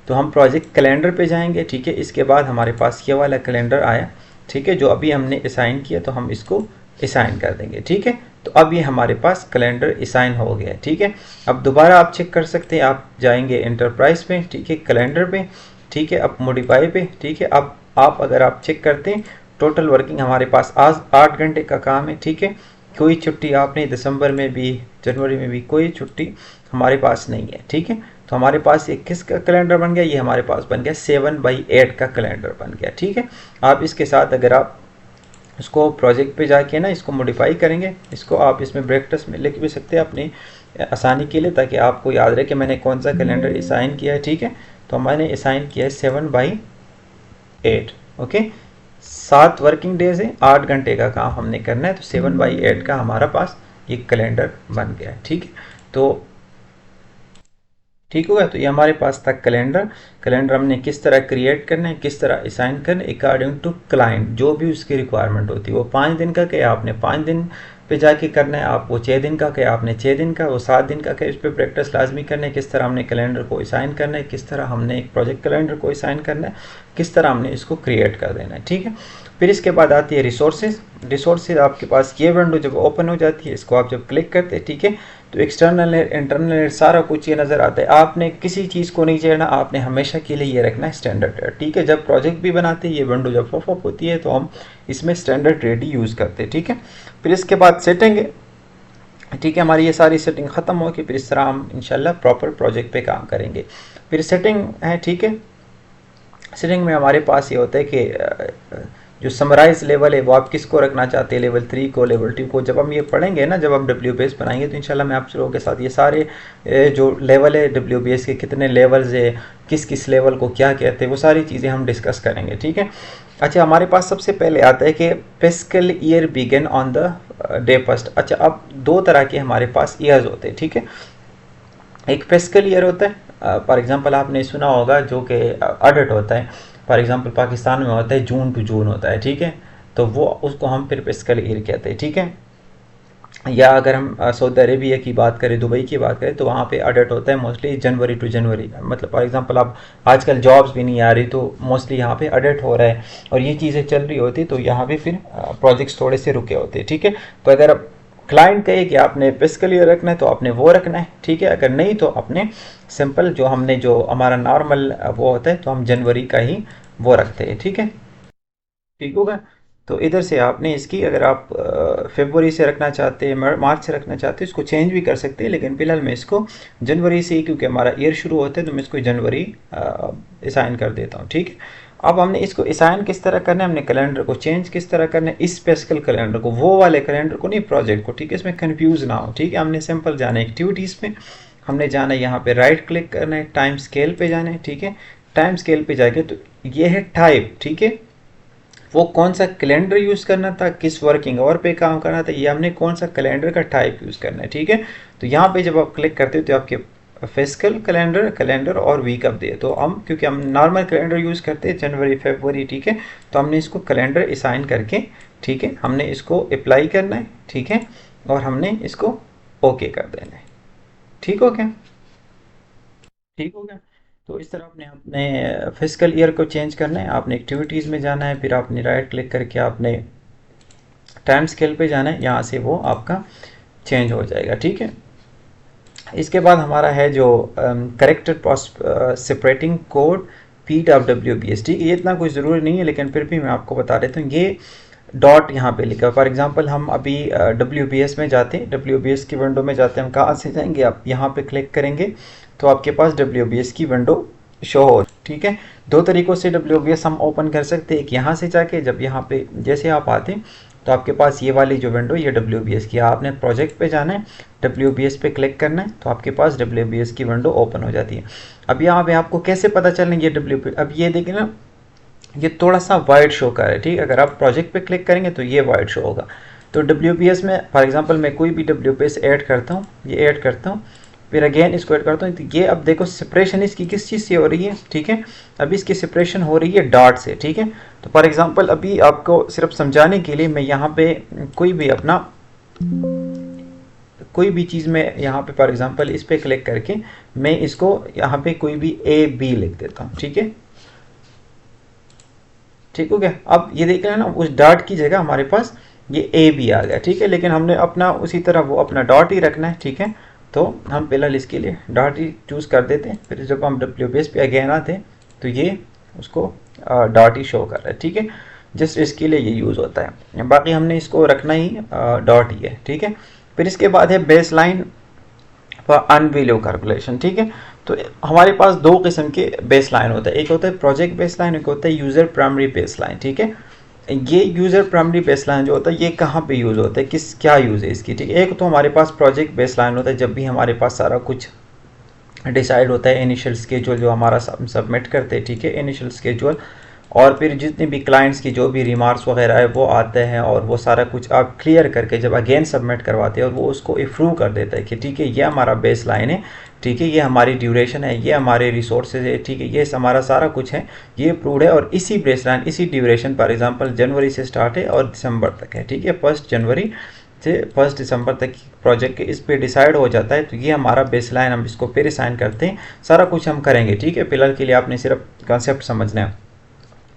तो हम प्रोजेक्ट कैलेंडर पे जाएंगे, ठीक है। इसके बाद हमारे पास ये वाला कैलेंडर आया, ठीक है, जो अभी हमने असाइन किया, तो हम इसको असाइन कर देंगे, ठीक है। तो अब ये हमारे पास कैलेंडर असाइन हो गया, ठीक है। अब दोबारा आप चेक कर सकते हैं, आप जाएंगे एंटरप्राइज पे, ठीक है, कैलेंडर पे, ठीक है, अब मॉडिफाई पे, ठीक है। अब आप अगर आप चेक करते हैं टोटल वर्किंग हमारे पास आज 8 घंटे का काम है, ठीक है। कोई छुट्टी आपने दिसंबर में भी जनवरी में भी कोई छुट्टी हमारे पास नहीं है, ठीक है। तो हमारे पास ये किसका कैलेंडर बन गया, ये हमारे पास बन गया 7/8 का कैलेंडर बन गया, ठीक है। आप इसके साथ अगर आप इसको प्रोजेक्ट पे जाके ना इसको मॉडिफाई करेंगे, इसको आप इसमें ब्रेक टेस्ट में लिख भी सकते हैं अपनी आसानी के लिए, ताकि आपको याद रहे कि मैंने कौन सा कैलेंडर असाइन किया है, ठीक है। तो मैंने असाइन किया है 7/8, ओके। 7 वर्किंग डेज है, 8 घंटे का काम हमने करना है, तो 7/8 का हमारा पास ये कैलेंडर बन गया है, ठीक है। तो ठीक होगा। तो ये हमारे पास था कैलेंडर। कैलेंडर हमने किस तरह क्रिएट करना है, किस तरह असाइन करना है, अकॉर्डिंग टू क्लाइंट जो भी उसकी रिक्वायरमेंट होती है। वो 5 दिन का क्या आपने 5 दिन पे जाके करना है, आप वो 6 दिन का क्या आपने 6 दिन का, वो 7 दिन का क्या, इस पर प्रैक्टिस लाजमी करना है। किस तरह हमने कैलेंडर को असाइन करना है, किस तरह हमने एक प्रोजेक्ट कैलेंडर को असाइन करना है, किस तरह हमने इसको क्रिएट कर देना है, ठीक है। फिर इसके बाद आती है रिसोर्सेज। रिसोर्सेज आपके पास ये विंडो जब ओपन हो जाती है, इसको आप जब क्लिक करते हैं, ठीक है, तो एक्सटर्नल इंटरनल सारा कुछ ये नज़र आता है। आपने किसी चीज़ को नहीं छेड़ना, आपने हमेशा के लिए ये रखना है स्टैंडर्ड रेट, ठीक है। जब प्रोजेक्ट भी बनाते हैं ये विंडो जब पॉपअप होती है तो हम इसमें स्टैंडर्ड रेट ही यूज़ करते हैं, ठीक है। फिर इसके बाद सेटिंग है, ठीक है, हमारी ये सारी सेटिंग ख़त्म होगी। फिर इस तरह हम इंशाल्लाह प्रॉपर प्रोजेक्ट पे काम करेंगे। फिर सेटिंग है, ठीक है। सेटिंग में हमारे पास ये होता है कि जो समराइज लेवल है वो आप किसको रखना चाहते हैं, लेवल 3 को, लेवल 2 को। जब हम ये पढ़ेंगे ना, जब हम WBS बनाएंगे तो इंशाल्लाह मैं आप लोगों के साथ ये सारे जो लेवल है WBS के, कितने लेवल्स है, किस किस लेवल को क्या कहते हैं, वो सारी चीज़ें हम डिस्कस करेंगे, ठीक है। अच्छा, हमारे पास सबसे पहले आता है कि fiscal year begin on the day first. अच्छा, अब 2 तरह के हमारे पास ईयर्स होते हैं, ठीक है। एक फिस्कल ईयर होता है, फॉर एग्जांपल आपने सुना होगा जो कि ऑडिट होता है, फॉर एग्जांपल पाकिस्तान में होता है जून टू जून होता है, ठीक है। तो वो उसको हम फिर फिस्कल ईयर कहते हैं, ठीक है। या अगर हम सऊदी अरेबिया की बात करें, दुबई की बात करें, तो वहाँ पे ऑडिट होता है मोस्टली जनवरी टू जनवरी। मतलब फॉर एग्जांपल अब आजकल जॉब्स भी नहीं आ रही, तो मोस्टली यहाँ पे ऑडिट हो रहा है और ये चीज़ें चल रही होती, तो यहाँ पे फिर प्रोजेक्ट्स थोड़े से रुके होते हैं, ठीक है। तो अगर अब क्लाइंट कहे कि आपने फिस्कल ईयर रखना है तो आपने वो रखना है, ठीक है। अगर नहीं तो अपने सिंपल जो हमने जो हमारा नॉर्मल वो होता है तो हम जनवरी का ही वो रखते हैं, ठीक है, ठीक होगा। तो इधर से आपने इसकी अगर आप फरवरी से रखना चाहते हैं, मार्च से रखना चाहते हैं, इसको चेंज भी कर सकते हैं, लेकिन फिलहाल मैं इसको जनवरी से ही, क्योंकि हमारा ईयर शुरू होता है तो मैं इसको जनवरी असाइन कर देता हूँ, ठीक है। अब हमने इसको असाइन किस तरह करना है, हमने कैलेंडर को चेंज किस तरह करना है, इस स्पेशल कैलेंडर को, वो वाले कैलेंडर को नहीं, प्रोजेक्ट को, ठीक है। इसमें कन्फ्यूज़ ना हो, ठीक है। हमने सिंपल जाना है एक्टिविटीज़ में, हमने जाना है यहाँ पे राइट क्लिक करना है, टाइम स्केल पे जाना है, ठीक है। टाइम स्केल पे जाके तो ये है टाइप, ठीक है। वो कौन सा कैलेंडर यूज़ करना था, किस वर्किंग आवर पे काम करना था, ये हमने कौन सा कैलेंडर का टाइप यूज़ करना है, ठीक है। तो यहाँ पे जब आप क्लिक करते हो तो आपके फिस्कल कैलेंडर और वीक अप दे, तो हम क्योंकि हम नॉर्मल कैलेंडर यूज़ करते हैं जनवरी फरवरी, ठीक है, तो हमने इसको कैलेंडर असाइन करके, ठीक है, हमने इसको अप्लाई करना है, ठीक है, और हमने इसको ओके कर देना है, ठीक हो गया, ठीक हो गया। तो इस तरह आपने अपने फिजिकल ईयर को चेंज करना है, आपने एक्टिविटीज़ में जाना है, फिर आपने राइट क्लिक करके आपने टाइम स्केल पे जाना है, यहाँ से वो आपका चेंज हो जाएगा, ठीक है। इसके बाद हमारा है जो करेक्टर सेपरेटिंग कोड PWBS, ठीक है। ये इतना कोई ज़रूरी नहीं है, लेकिन फिर भी मैं आपको बता देता हूँ। ये डॉट यहाँ पे लिखा है, फॉर एग्जांपल हम अभी WBS में जाते हैं, WBS की विंडो में जाते हैं, हम कहाँ से जाएंगे, आप यहाँ पे क्लिक करेंगे तो आपके पास WBS की विंडो शो हो, ठीक है। 2 तरीक़ों से WBS हम ओपन कर सकते हैं, एक यहाँ से जाके, जब यहाँ पे जैसे आप आते हैं तो आपके पास ये वाली जो विंडो, ये WBS की, आपने प्रोजेक्ट पे जाना है, WBS पे क्लिक करना है, तो आपके पास WBS की विंडो ओपन हो जाती है। अब यहाँ पे आपको कैसे पता चलें ये WBS, अब ये देखिए ना, ये थोड़ा सा वाइट शो कर रहा है, ठीक है। अगर आप प्रोजेक्ट पे क्लिक करेंगे तो ये वाइट शो होगा। तो WBS में फॉर एग्जांपल मैं कोई भी WBS ऐड करता हूँ, ये ऐड करता हूँ, फिर अगेन इसको ऐड करता हूँ, तो ये अब देखो सेपरेशन इसकी किस चीज़ से हो रही है, ठीक है। अभी इसकी सेपरेशन हो रही है डॉट से, ठीक है। तो फॉर एग्जांपल अभी आपको सिर्फ समझाने के लिए मैं यहाँ पे कोई भी अपना कोई भी चीज़ में यहाँ पे फॉर एग्जांपल इस पे क्लिक करके मैं इसको यहाँ पे कोई भी ए बी लिख देता हूँ, ठीक है। ठीक हो गया। अब ये देख रहे हैं ना, उस डॉट की जगह हमारे पास ये ए बी आ गया, ठीक है। लेकिन हमने अपना उसी तरह वो अपना डॉट ही रखना है, ठीक है। तो हम फिलहाल इसके लिए डॉट ही चूज़ कर देते हैं। फिर जब हम डब्ल्यू बेस पे अगेन आते हैं तो ये उसको डॉट ही शो कर रहा है, ठीक है। जस्ट इसके लिए ये यूज़ होता है, बाकी हमने इसको रखना ही डॉट ही है, ठीक है। फिर इसके बाद है बेस लाइन फॉर अनवैल्यू कैलकुलेशन, ठीक है। तो हमारे पास दो किस्म के बेस लाइन होता है, एक होता है प्रोजेक्ट बेस लाइन, एक होता है यूज़र प्राइमरी बेस लाइन, ठीक है। ये यूज़र प्राइमरी बेस लाइन जो होता है ये कहाँ पे यूज़ होता है, किस क्या यूज़ है इसकी, ठीक है। एक तो हमारे पास प्रोजेक्ट बेस लाइन होता है जब भी हमारे पास सारा कुछ डिसाइड होता है, इनिशियल स्केड्यूल जो हमारा सबमिट करते हैं, ठीक है, इनिशियल स्केड्यूल। और फिर जितने भी क्लाइंट्स की जो भी रिमार्क्स वगैरह है वो आते हैं और वो सारा कुछ आप क्लियर करके जब अगेन सबमिट करवाते हैं और वो उसको अप्रूव कर देता है कि ठीक है ये हमारा बेस लाइन है, ठीक है, ये हमारी ड्यूरेशन है, ये हमारे रिसोर्सेज है, ठीक है, ये हमारा सारा कुछ है, ये अप्रूव्ड है। और इसी बेस लाइन इसी ड्यूरेशन फॉर एग्जांपल जनवरी से स्टार्ट है और दिसंबर तक है, ठीक है, 1 जनवरी से 1 दिसंबर तक प्रोजेक्ट के इस पे डिसाइड हो जाता है। तो ये हमारा बेस लाइन, हम इसको फिर असाइन करते हैं, सारा कुछ हम करेंगे, ठीक है। फिलहाल के लिए आपने सिर्फ कॉन्सेप्ट समझना है।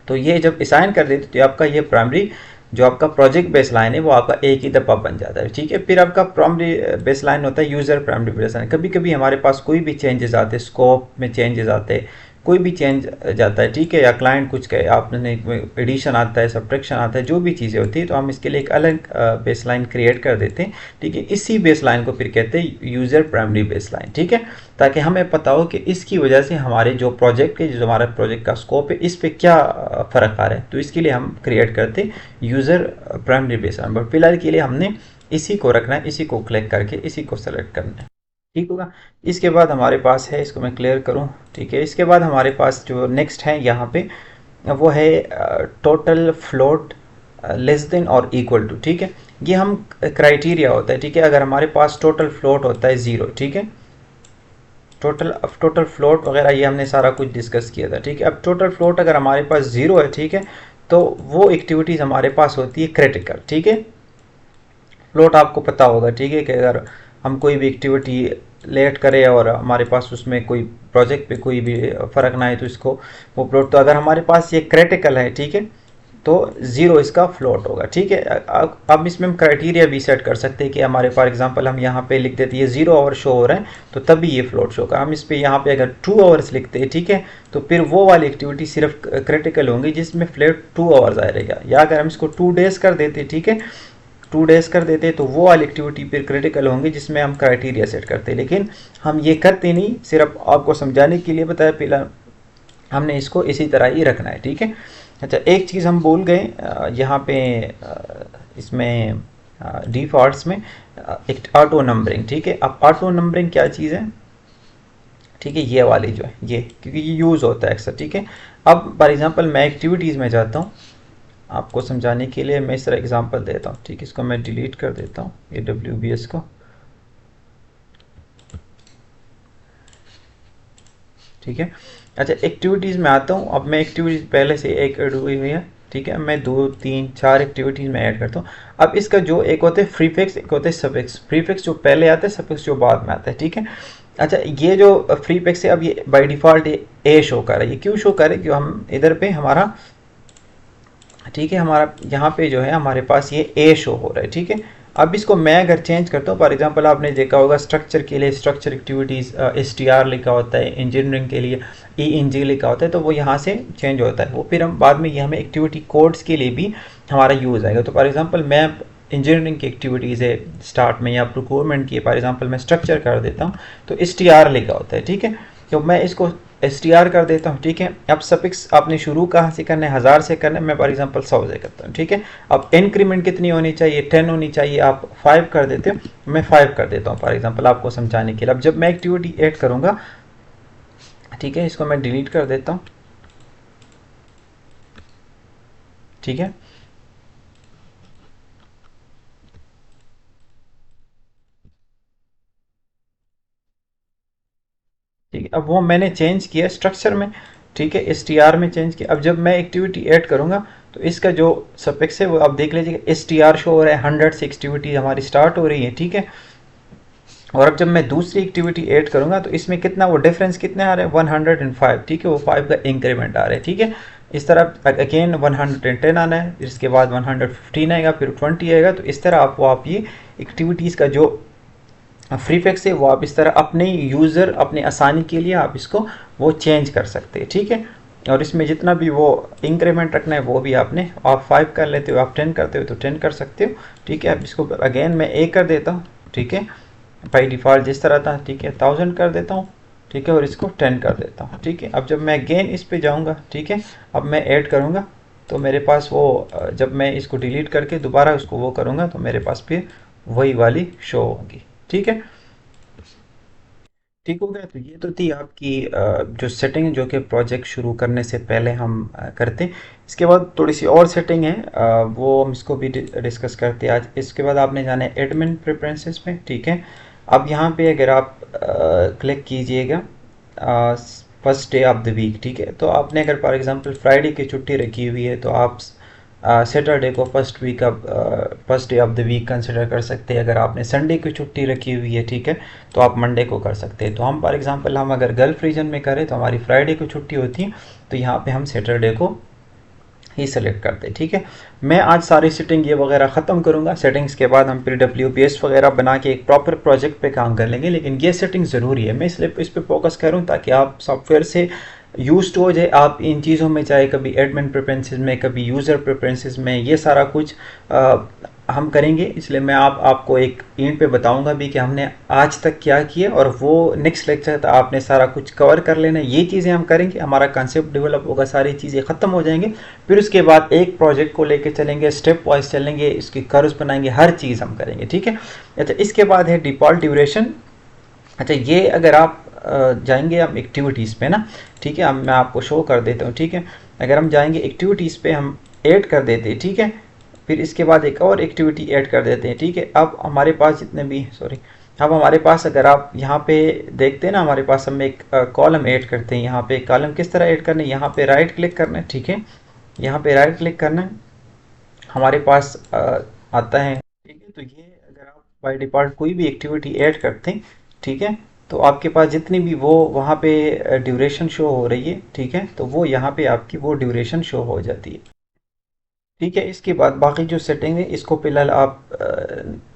तो ये जब असाइन कर देते तो आपका ये प्राइमरी जो आपका प्रोजेक्ट बेस लाइन है वो आपका एक ही दफ़ा बन जाता है, ठीक है। फिर आपका प्राइमरी बेस लाइन होता है यूज़र प्राइमरी बेस लाइन। कभी कभी हमारे पास कोई भी चेंजेस आते हैं, स्कोप में चेंजेस आते हैं, कोई भी चेंज जाता है, ठीक है, या क्लाइंट कुछ कहे आपने एडिशन आता है, सब्ट्रैक्शन आता है, जो भी चीज़ें होती है तो हम इसके लिए एक अलग बेस लाइन क्रिएट कर देते हैं, ठीक है। इसी बेस लाइन को फिर कहते हैं यूज़र प्राइमरी बेस लाइन, ठीक है, ताकि हमें पता हो कि इसकी वजह से हमारे जो प्रोजेक्ट के जो हमारा प्रोजेक्ट का स्कोप है इस पर क्या फ़र्क आ रहा है। तो इसके लिए हम क्रिएट करते हैं user primary base line. But फिलहाल के लिए हमने इसी को रखना है, इसी को क्लिक करके इसी को सेलेक्ट करना है, ठीक होगा। इसके बाद हमारे पास है, इसको मैं क्लियर करूं, ठीक है। इसके बाद हमारे पास जो नेक्स्ट है यहाँ पे वो है टोटल फ्लोट लेस देन और इक्वल टू, ठीक है। ये हम क्राइटेरिया होता है, ठीक है। अगर हमारे पास टोटल फ्लोट होता है 0, ठीक है, टोटल फ्लोट वगैरह ये हमने सारा कुछ डिस्कस किया था, ठीक है। अब टोटल फ्लोट अगर हमारे पास 0 है, ठीक है, तो वो एक्टिविटीज़ हमारे पास होती है क्रिटिकल, ठीक है। फ्लोट आपको पता होगा, ठीक है, कि अगर हम कोई भी एक्टिविटी लेट करें और हमारे पास उसमें कोई प्रोजेक्ट पे कोई भी फ़र्क ना आए तो इसको वो फ्लोट, तो अगर हमारे पास ये क्रिटिकल है, ठीक है, तो 0 इसका फ्लोट होगा, ठीक है। अब इसमें हम क्राइटेरिया भी सेट कर सकते हैं कि हमारे फॉर एग्जांपल हम यहाँ पे लिख देते हैं 0 आवर शो हो रहा है तो तभी ये फ्लोट शो होगा। हम इस पे यहाँ पे अगर 2 आवर्स लिखते हैं, ठीक है, तो फिर वो वाली एक्टिविटी सिर्फ क्रिटिकल होंगी जिसमें फ्लेट 2 आवर्स आएगा। या अगर हम इसको 2 डेज कर देते, ठीक है, 2 डेज कर देते तो वो वाली एक्टिविटी फिर क्रिटिकल होंगी जिसमें हम क्राइटेरिया सेट करते। लेकिन हम ये करते नहीं, सिर्फ आपको समझाने के लिए बताया, पहला हमने इसको इसी तरह ही रखना है, ठीक है। अच्छा, एक चीज़ हम भूल गए यहाँ पे इसमें डिफ़ॉल्ट्स में एक ऑटो नंबरिंग, ठीक है। अब ऑटो नंबरिंग क्या चीज़ है, ठीक है, ये वाली जो है ये, क्योंकि ये यूज़ होता है अक्सर, ठीक है। अब फॉर एग्जांपल मैं एक्टिविटीज़ में जाता हूँ, आपको समझाने के लिए मैं इस तरह एग्जांपल देता हूँ, ठीक है। इसको मैं डिलीट कर देता हूँ ये WBS को, ठीक है। अच्छा, एक्टिविटीज़ में आता हूँ। अब मैं एक्टिविटीज़ पहले से एक ऐड हुई हुई है, ठीक है, मैं 2 3 4 एक्टिविटीज़ में ऐड करता हूँ। अब इसका जो एक होते हैं प्रीफिक्स, एक होते हैं सफिक्स। प्रीफिक्स जो पहले आता है, सफिक्स जो बाद में आता है, ठीक है। अच्छा, ये जो प्रीफिक्स है अब ये बाय डिफ़ॉल्ट ए शो कर रहा है। ये क्यों शो कर रहा है, क्यों हम इधर पे हमारा, ठीक है, हमारा यहाँ पे जो है हमारे पास ये ए शो हो रहा है, ठीक है। अब इसको मैं अगर चेंज करता हूँ, फॉर एग्जांपल आपने देखा होगा स्ट्रक्चर के लिए स्ट्रक्चर एक्टिविटीज़ STR लिखा होता है, इंजीनियरिंग के लिए ENG लिखा होता है, तो वो यहाँ से चेंज होता है। वो फिर हम बाद में ये हमें एक्टिविटी कोड्स के लिए भी हमारा यूज़ आएगा। तो फॉर एग्जाम्पल मैं इंजीनियरिंग की एक्टिविटीज़ है स्टार्ट में, या प्रोक्योरमेंट की फॉर एग्जांपल मैं स्ट्रक्चर कर देता हूँ तो STR लिखा होता है, ठीक है। तो मैं इसको STR कर देता हूँ, ठीक है। अब सफिक्स आपने शुरू कहाँ से करना है, 1000 से करना है, मैं फॉर एग्जांपल 100 से करता हूँ, ठीक है। अब इंक्रीमेंट कितनी होनी चाहिए, 10 होनी चाहिए, आप 5 कर देते हो, मैं 5 कर देता हूँ फॉर एग्जांपल आपको समझाने के लिए। अब जब मैं एक्टिविटी ऐड करूँगा, ठीक है, इसको मैं डिलीट कर देता हूँ, ठीक है। अब वो मैंने चेंज किया स्ट्रक्चर में, ठीक है, एस टी आर में चेंज किया। अब जब मैं एक्टिविटी ऐड करूँगा तो इसका जो सफिक्स है वो आप देख लीजिएगा, एस टी आर शो हो रहा है, 100 से एक्टिविटी हमारी स्टार्ट हो रही है, ठीक है। और अब जब मैं दूसरी एक्टिविटी ऐड करूंगा तो इसमें कितना वो डिफरेंस कितने आ रहे हैं, 105, ठीक है, वो 5 का इंक्रीमेंट आ रहा है, ठीक है। इस तरह अगेन 110 आना है, इसके बाद 115 आएगा, फिर 20 आएगा। तो इस तरह आप ये एक्टिविटीज़ का जो प्रीफिक्स है वो आप इस तरह अपने यूज़र अपने आसानी के लिए आप इसको वो चेंज कर सकते हैं, ठीक है। और इसमें जितना भी वो इंक्रीमेंट रखना है वो भी आपने, आप 5 कर लेते हो, आप 10 करते हो तो 10 कर सकते हो, ठीक है। अब इसको अगेन मैं ए कर देता हूँ, ठीक है, बाई डिफ़ॉल्ट जिस तरह था, ठीक है, 1000 कर देता हूँ, ठीक है, और इसको 10 कर देता हूँ, ठीक है। अब जब मैं अगेन इस पे जाऊँगा, ठीक है, अब मैं ऐड करूँगा तो मेरे पास वो जब मैं इसको डिलीट करके दोबारा उसको वो करूँगा तो मेरे पास फिर वही वाली शो होगी, ठीक है। ठीक हो गया। तो ये तो थी आपकी जो सेटिंग जो कि प्रोजेक्ट शुरू करने से पहले हम करते हैं। इसके बाद थोड़ी सी और सेटिंग है, वो हम इसको भी डिस्कस करते हैं आज। इसके बाद आपने जाना है एडमिन प्रेफरेंसेस में, ठीक है। अब यहाँ पे अगर आप क्लिक कीजिएगा first day of the week, ठीक है, तो आपने अगर फॉर एग्जांपल फ्राइडे की छुट्टी रखी हुई है तो आप सैटरडे को first day of the week consider कर सकते हैं। अगर आपने संडे की छुट्टी रखी हुई है, ठीक है, तो आप मंडे को कर सकते हैं। तो हम फॉर एग्जांपल हम अगर गल्फ रीजन में करें तो हमारी फ्राइडे को छुट्टी होती है, तो यहाँ पे हम सैटरडे को ही सेलेक्ट करते हैं, ठीक है। मैं आज सारी सेटिंग ये वगैरह ख़त्म करूँगा। सेटिंग्स के बाद हम फिर WPS वगैरह बना के एक प्रॉपर प्रोजेक्ट पे काम कर लेंगे, लेकिन ये सेटिंग ज़रूरी है। मैं इसलिए इस पर फोकस करूँ ताकि आप सॉफ्टवेयर से यूज्ड हो जाए, आप इन चीज़ों में चाहे कभी एडमिन प्रेफरेंसेस में, कभी यूज़र प्रेफरेंसेस में, ये सारा कुछ हम करेंगे। इसलिए मैं आपको एक एंड पे बताऊंगा भी कि हमने आज तक क्या किया, और वो नेक्स्ट लेक्चर तक आपने सारा कुछ कवर कर लेना। ये चीज़ें हम करेंगे, हमारा कंसेप्ट डेवलप होगा, सारी चीज़ें ख़त्म हो जाएंगे। फिर उसके बाद एक प्रोजेक्ट को लेके चलेंगे, स्टेप वाइज चलेंगे, इसकी कर्व्स बनाएंगे, हर चीज़ हम करेंगे, ठीक है। अच्छा, इसके बाद है डिफ़ॉल्ट ड्यूरेशन। अच्छा, ये अगर आप जाएंगे हम एक्टिविटीज़ पे ना, ठीक है, मैं आपको शो कर देता हूँ, ठीक है। अगर हम जाएंगे एक्टिविटीज़ पे, हम ऐड कर देते हैं, ठीक है, फिर इसके बाद एक और एक्टिविटी ऐड कर देते हैं, ठीक है। अब हमारे पास जितने भी अब हमारे पास अगर आप यहाँ पे देखते हैं ना, हमारे पास हम एक कॉलम ऐड करते हैं। यहाँ पे कॉलम किस तरह ऐड करना है, यहाँ पे राइट क्लिक करना है, ठीक है, यहाँ पे राइट क्लिक करना है, हमारे पास आता है, ठीक है। तो ये अगर आप बाय डिफ़ॉल्ट कोई भी एक्टिविटी ऐड करते हैं, ठीक है, तो आपके पास जितनी भी वो वहाँ पे ड्यूरेशन शो हो रही है, ठीक है, तो वो यहाँ पे आपकी वो ड्यूरेशन शो हो जाती है, ठीक है। इसके बाद बाकी जो सेटिंग है इसको फिलहाल आप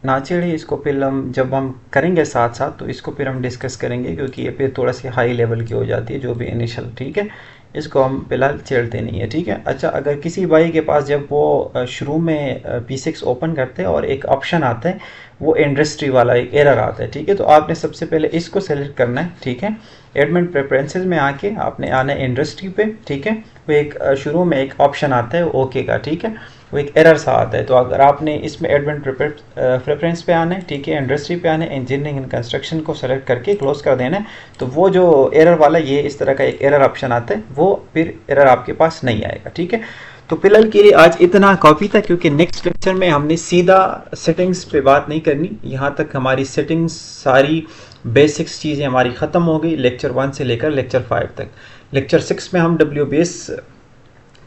ना छेड़िए, इसको फिर हम जब हम करेंगे साथ साथ तो इसको फिर हम डिस्कस करेंगे, क्योंकि ये फिर थोड़ा सी हाई लेवल की हो जाती है जो भी इनिशियल, ठीक है। इसको हम फिलहाल छेड़ते नहीं है, ठीक है। अच्छा, अगर किसी भाई के पास जब वो शुरू में P6 ओपन करते हैं और एक ऑप्शन आता है वो इंडस्ट्री वाला, एक एरर आता है, ठीक है, तो आपने सबसे पहले इसको सेलेक्ट करना है, ठीक है। एडमिन प्रेफरेंसेस में आके आपने आना है इंडस्ट्री पे, ठीक है। वो एक शुरू में एक ऑप्शन आता है ओके का, ठीक है, वो एक एरर सा आता है। तो अगर आपने इसमें एडमिन प्रेफरेंस पे आना है, ठीक है, इंडस्ट्री पे आना है, इंजीनियरिंग एंड कंस्ट्रक्शन को सेलेक्ट करके क्लोज कर देना है, तो वो जो एरर वाला ये इस तरह का एक एरर ऑप्शन आता है, वो फिर एरर आपके पास नहीं आएगा, ठीक है। तो फिलहाल के लिए आज इतना काफ़ी था, क्योंकि नेक्स्ट लेक्चर में हमने सीधा सेटिंग्स पे बात नहीं करनी। यहाँ तक हमारी सेटिंग्स सारी बेसिक्स चीज़ें हमारी ख़त्म हो गई, लेक्चर 1 से लेकर लेक्चर 5 तक। लेक्चर 6 में हम WBS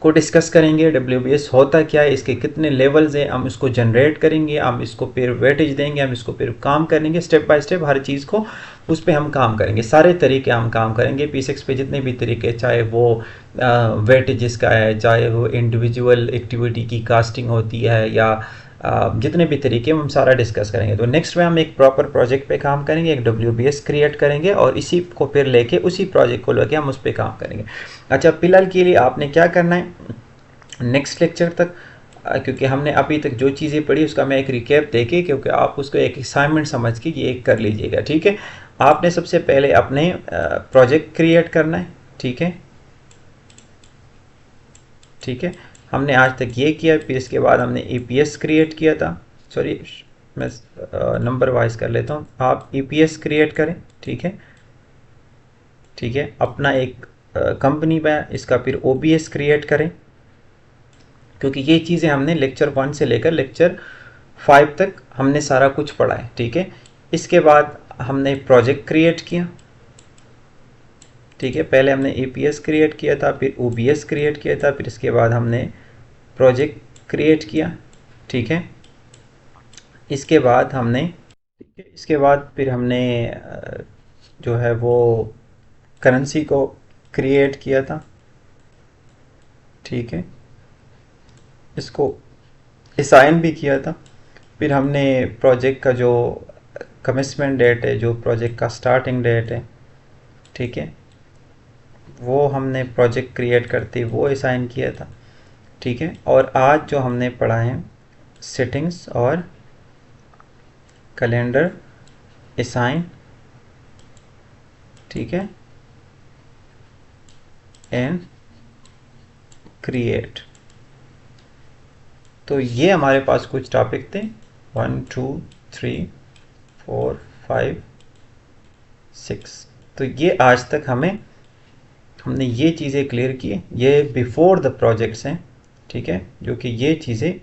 को डिस्कस करेंगे। WBS होता क्या है, इसके कितने लेवल्स हैं, हम इसको जनरेट करेंगे, हम इसको फिर वेटेज देंगे, हम इसको फिर काम करेंगे, स्टेप बाय स्टेप हर चीज़ को उस पर हम काम करेंगे, सारे तरीके हम काम करेंगे। P6 पे जितने भी तरीके, चाहे वो वेटेजेस का है, चाहे वो इंडिविजुअल एक्टिविटी की कास्टिंग होती है, या जितने भी तरीके हम सारा डिस्कस करेंगे। तो नेक्स्ट में हम एक प्रॉपर प्रोजेक्ट पे काम करेंगे, एक WBS क्रिएट करेंगे और इसी को फिर लेके उसी प्रोजेक्ट को लेके हम उस पर काम करेंगे। अच्छा, फिलहाल के लिए आपने क्या करना है नेक्स्ट लेक्चर तक, क्योंकि हमने अभी तक जो चीज़ें पढ़ी उसका मैं एक रिकैप देके, क्योंकि आप उसको एक असाइनमेंट समझ के ये एक कर लीजिएगा, ठीक है। आपने सबसे पहले अपने प्रोजेक्ट क्रिएट करना है, ठीक है, ठीक है। हमने आज तक ये किया, फिर इसके बाद हमने EPS क्रिएट किया था, सॉरी मैं नंबर वाइज कर लेता हूँ। आप EPS क्रिएट करें, ठीक है, ठीक है। अपना एक कंपनी में इसका फिर OBS क्रिएट करें, क्योंकि ये चीज़ें हमने लेक्चर 1 से लेकर लेक्चर 5 तक हमने सारा कुछ पढ़ा है, ठीक है। इसके बाद हमने प्रोजेक्ट क्रिएट किया, ठीक है, पहले हमने एपीएस क्रिएट किया था, फिर ओबीएस क्रिएट किया था, फिर इसके बाद हमने प्रोजेक्ट क्रिएट किया। ठीक है, इसके बाद हमने फिर हमने जो है वो करेंसी को क्रिएट किया था। ठीक है, इसको असाइन भी किया था। फिर हमने प्रोजेक्ट का जो कमिटमेंट डेट है, जो प्रोजेक्ट का स्टार्टिंग डेट है, ठीक है, वो हमने प्रोजेक्ट क्रिएट करते वो असाइन किया था। ठीक है, और आज जो हमने पढ़ा है सेटिंग्स और कैलेंडर असाइन, ठीक है, एंड क्रिएट। तो ये हमारे पास कुछ टॉपिक थे, 1 2 3 4 5 6। तो ये आज तक हमने ये चीज़ें क्लियर की। ये बिफोर द प्रोजेक्ट्स हैं, ठीक है, जो कि ये चीज़ें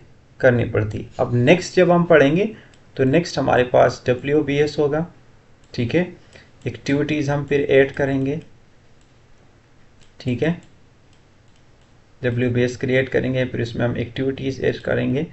करनी पड़ती। अब नेक्स्ट जब हम पढ़ेंगे तो नेक्स्ट हमारे पास WBS होगा। ठीक है, एक्टिविटीज़ हम फिर ऐड करेंगे। ठीक है, WBS क्रिएट करेंगे, फिर उसमें हम एक्टिविटीज़ ऐड करेंगे।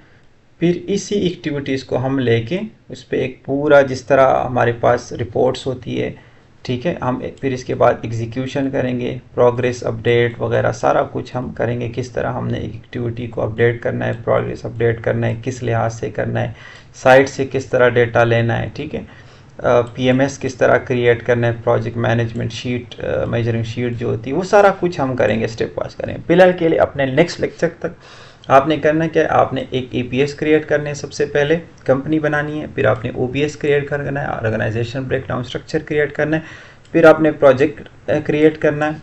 फिर इसी एक्टिविटीज़ को हम लेके उस पर एक पूरा, जिस तरह हमारे पास रिपोर्ट्स होती है, ठीक है, हम फिर इसके बाद एग्जीक्यूशन करेंगे, प्रोग्रेस अपडेट वगैरह सारा कुछ हम करेंगे। किस तरह हमने एक एक्टिविटी को अपडेट करना है, प्रोग्रेस अपडेट करना है, किस लिहाज से करना है, साइट से किस तरह डेटा लेना है, ठीक है, PMS किस तरह क्रिएट करना है, project management sheet, measuring sheet जो होती है, वो सारा कुछ हम करेंगे, स्टेप वाइज करेंगे। फिलहाल के लिए अपने नेक्स्ट लेक्चर तक आपने करना क्या है, आपने एक APS क्रिएट करने है, सबसे पहले कंपनी बनानी है, फिर आपने OBS क्रिएट करना है, ऑर्गेनाइजेशन ब्रेकडाउन स्ट्रक्चर क्रिएट करना है, फिर आपने प्रोजेक्ट क्रिएट करना है।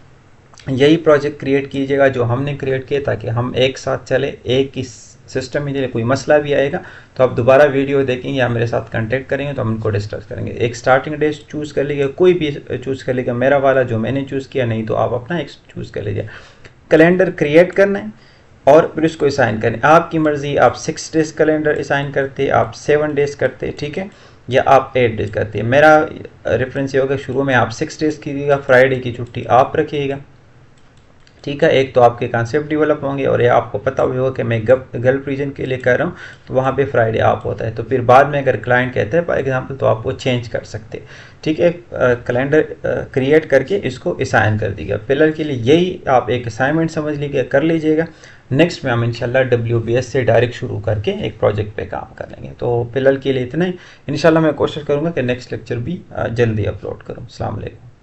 यही प्रोजेक्ट क्रिएट कीजिएगा जो हमने क्रिएट किया, ताकि हम एक साथ चले, एक ही सिस्टम में चले। कोई मसला भी आएगा तो आप दोबारा वीडियो देखेंगे या मेरे साथ कांटेक्ट करेंगे तो हम उनको डिस्कस करेंगे। एक स्टार्टिंग डेट चूज़ कर लीजिएगा, कोई भी चूज़ कर लीजिएगा, मेरा वाला जो मैंने चूज़ किया, नहीं तो आप अपना एक चूज़ कर लीजिए। कैलेंडर क्रिएट करना है और फिर उसको असाइन करें, आपकी मर्ज़ी। आप 6 डेज कैलेंडर असाइन करते, आप 7 डेज करते, ठीक है, या आप 8 डेज करते। मेरा रेफरेंस ये होगा, शुरू में आप 6 डेज कीजिएगा, फ्राइडे की छुट्टी आप रखिएगा। ठीक है, एक तो आपके कॉन्सेप्ट डेवलप होंगे, और ये आपको पता भी होगा कि मैं गल्फ रीजन के लिए कर रहा हूँ, तो वहाँ पे फ्राइडे आप होता है। तो फिर बाद में अगर क्लाइंट कहता है फॉर एग्जांपल, तो आप वो चेंज कर सकते हैं। ठीक है, कैलेंडर क्रिएट करके इसको असाइन कर दीजिएगा। फिलहाल के लिए यही आप एक असाइनमेंट समझ लीजिए, कर लीजिएगा। नेक्स्ट में हम इंशाल्लाह WBS से डायरेक्ट शुरू करके एक प्रोजेक्ट पे काम करेंगे। तो फिलहाल के लिए इतना ही। इंशाल्लाह मैं कोशिश करूँगा कि नेक्स्ट लेक्चर भी जल्दी अपलोड करूँ। अस्सलाम वालेकुम।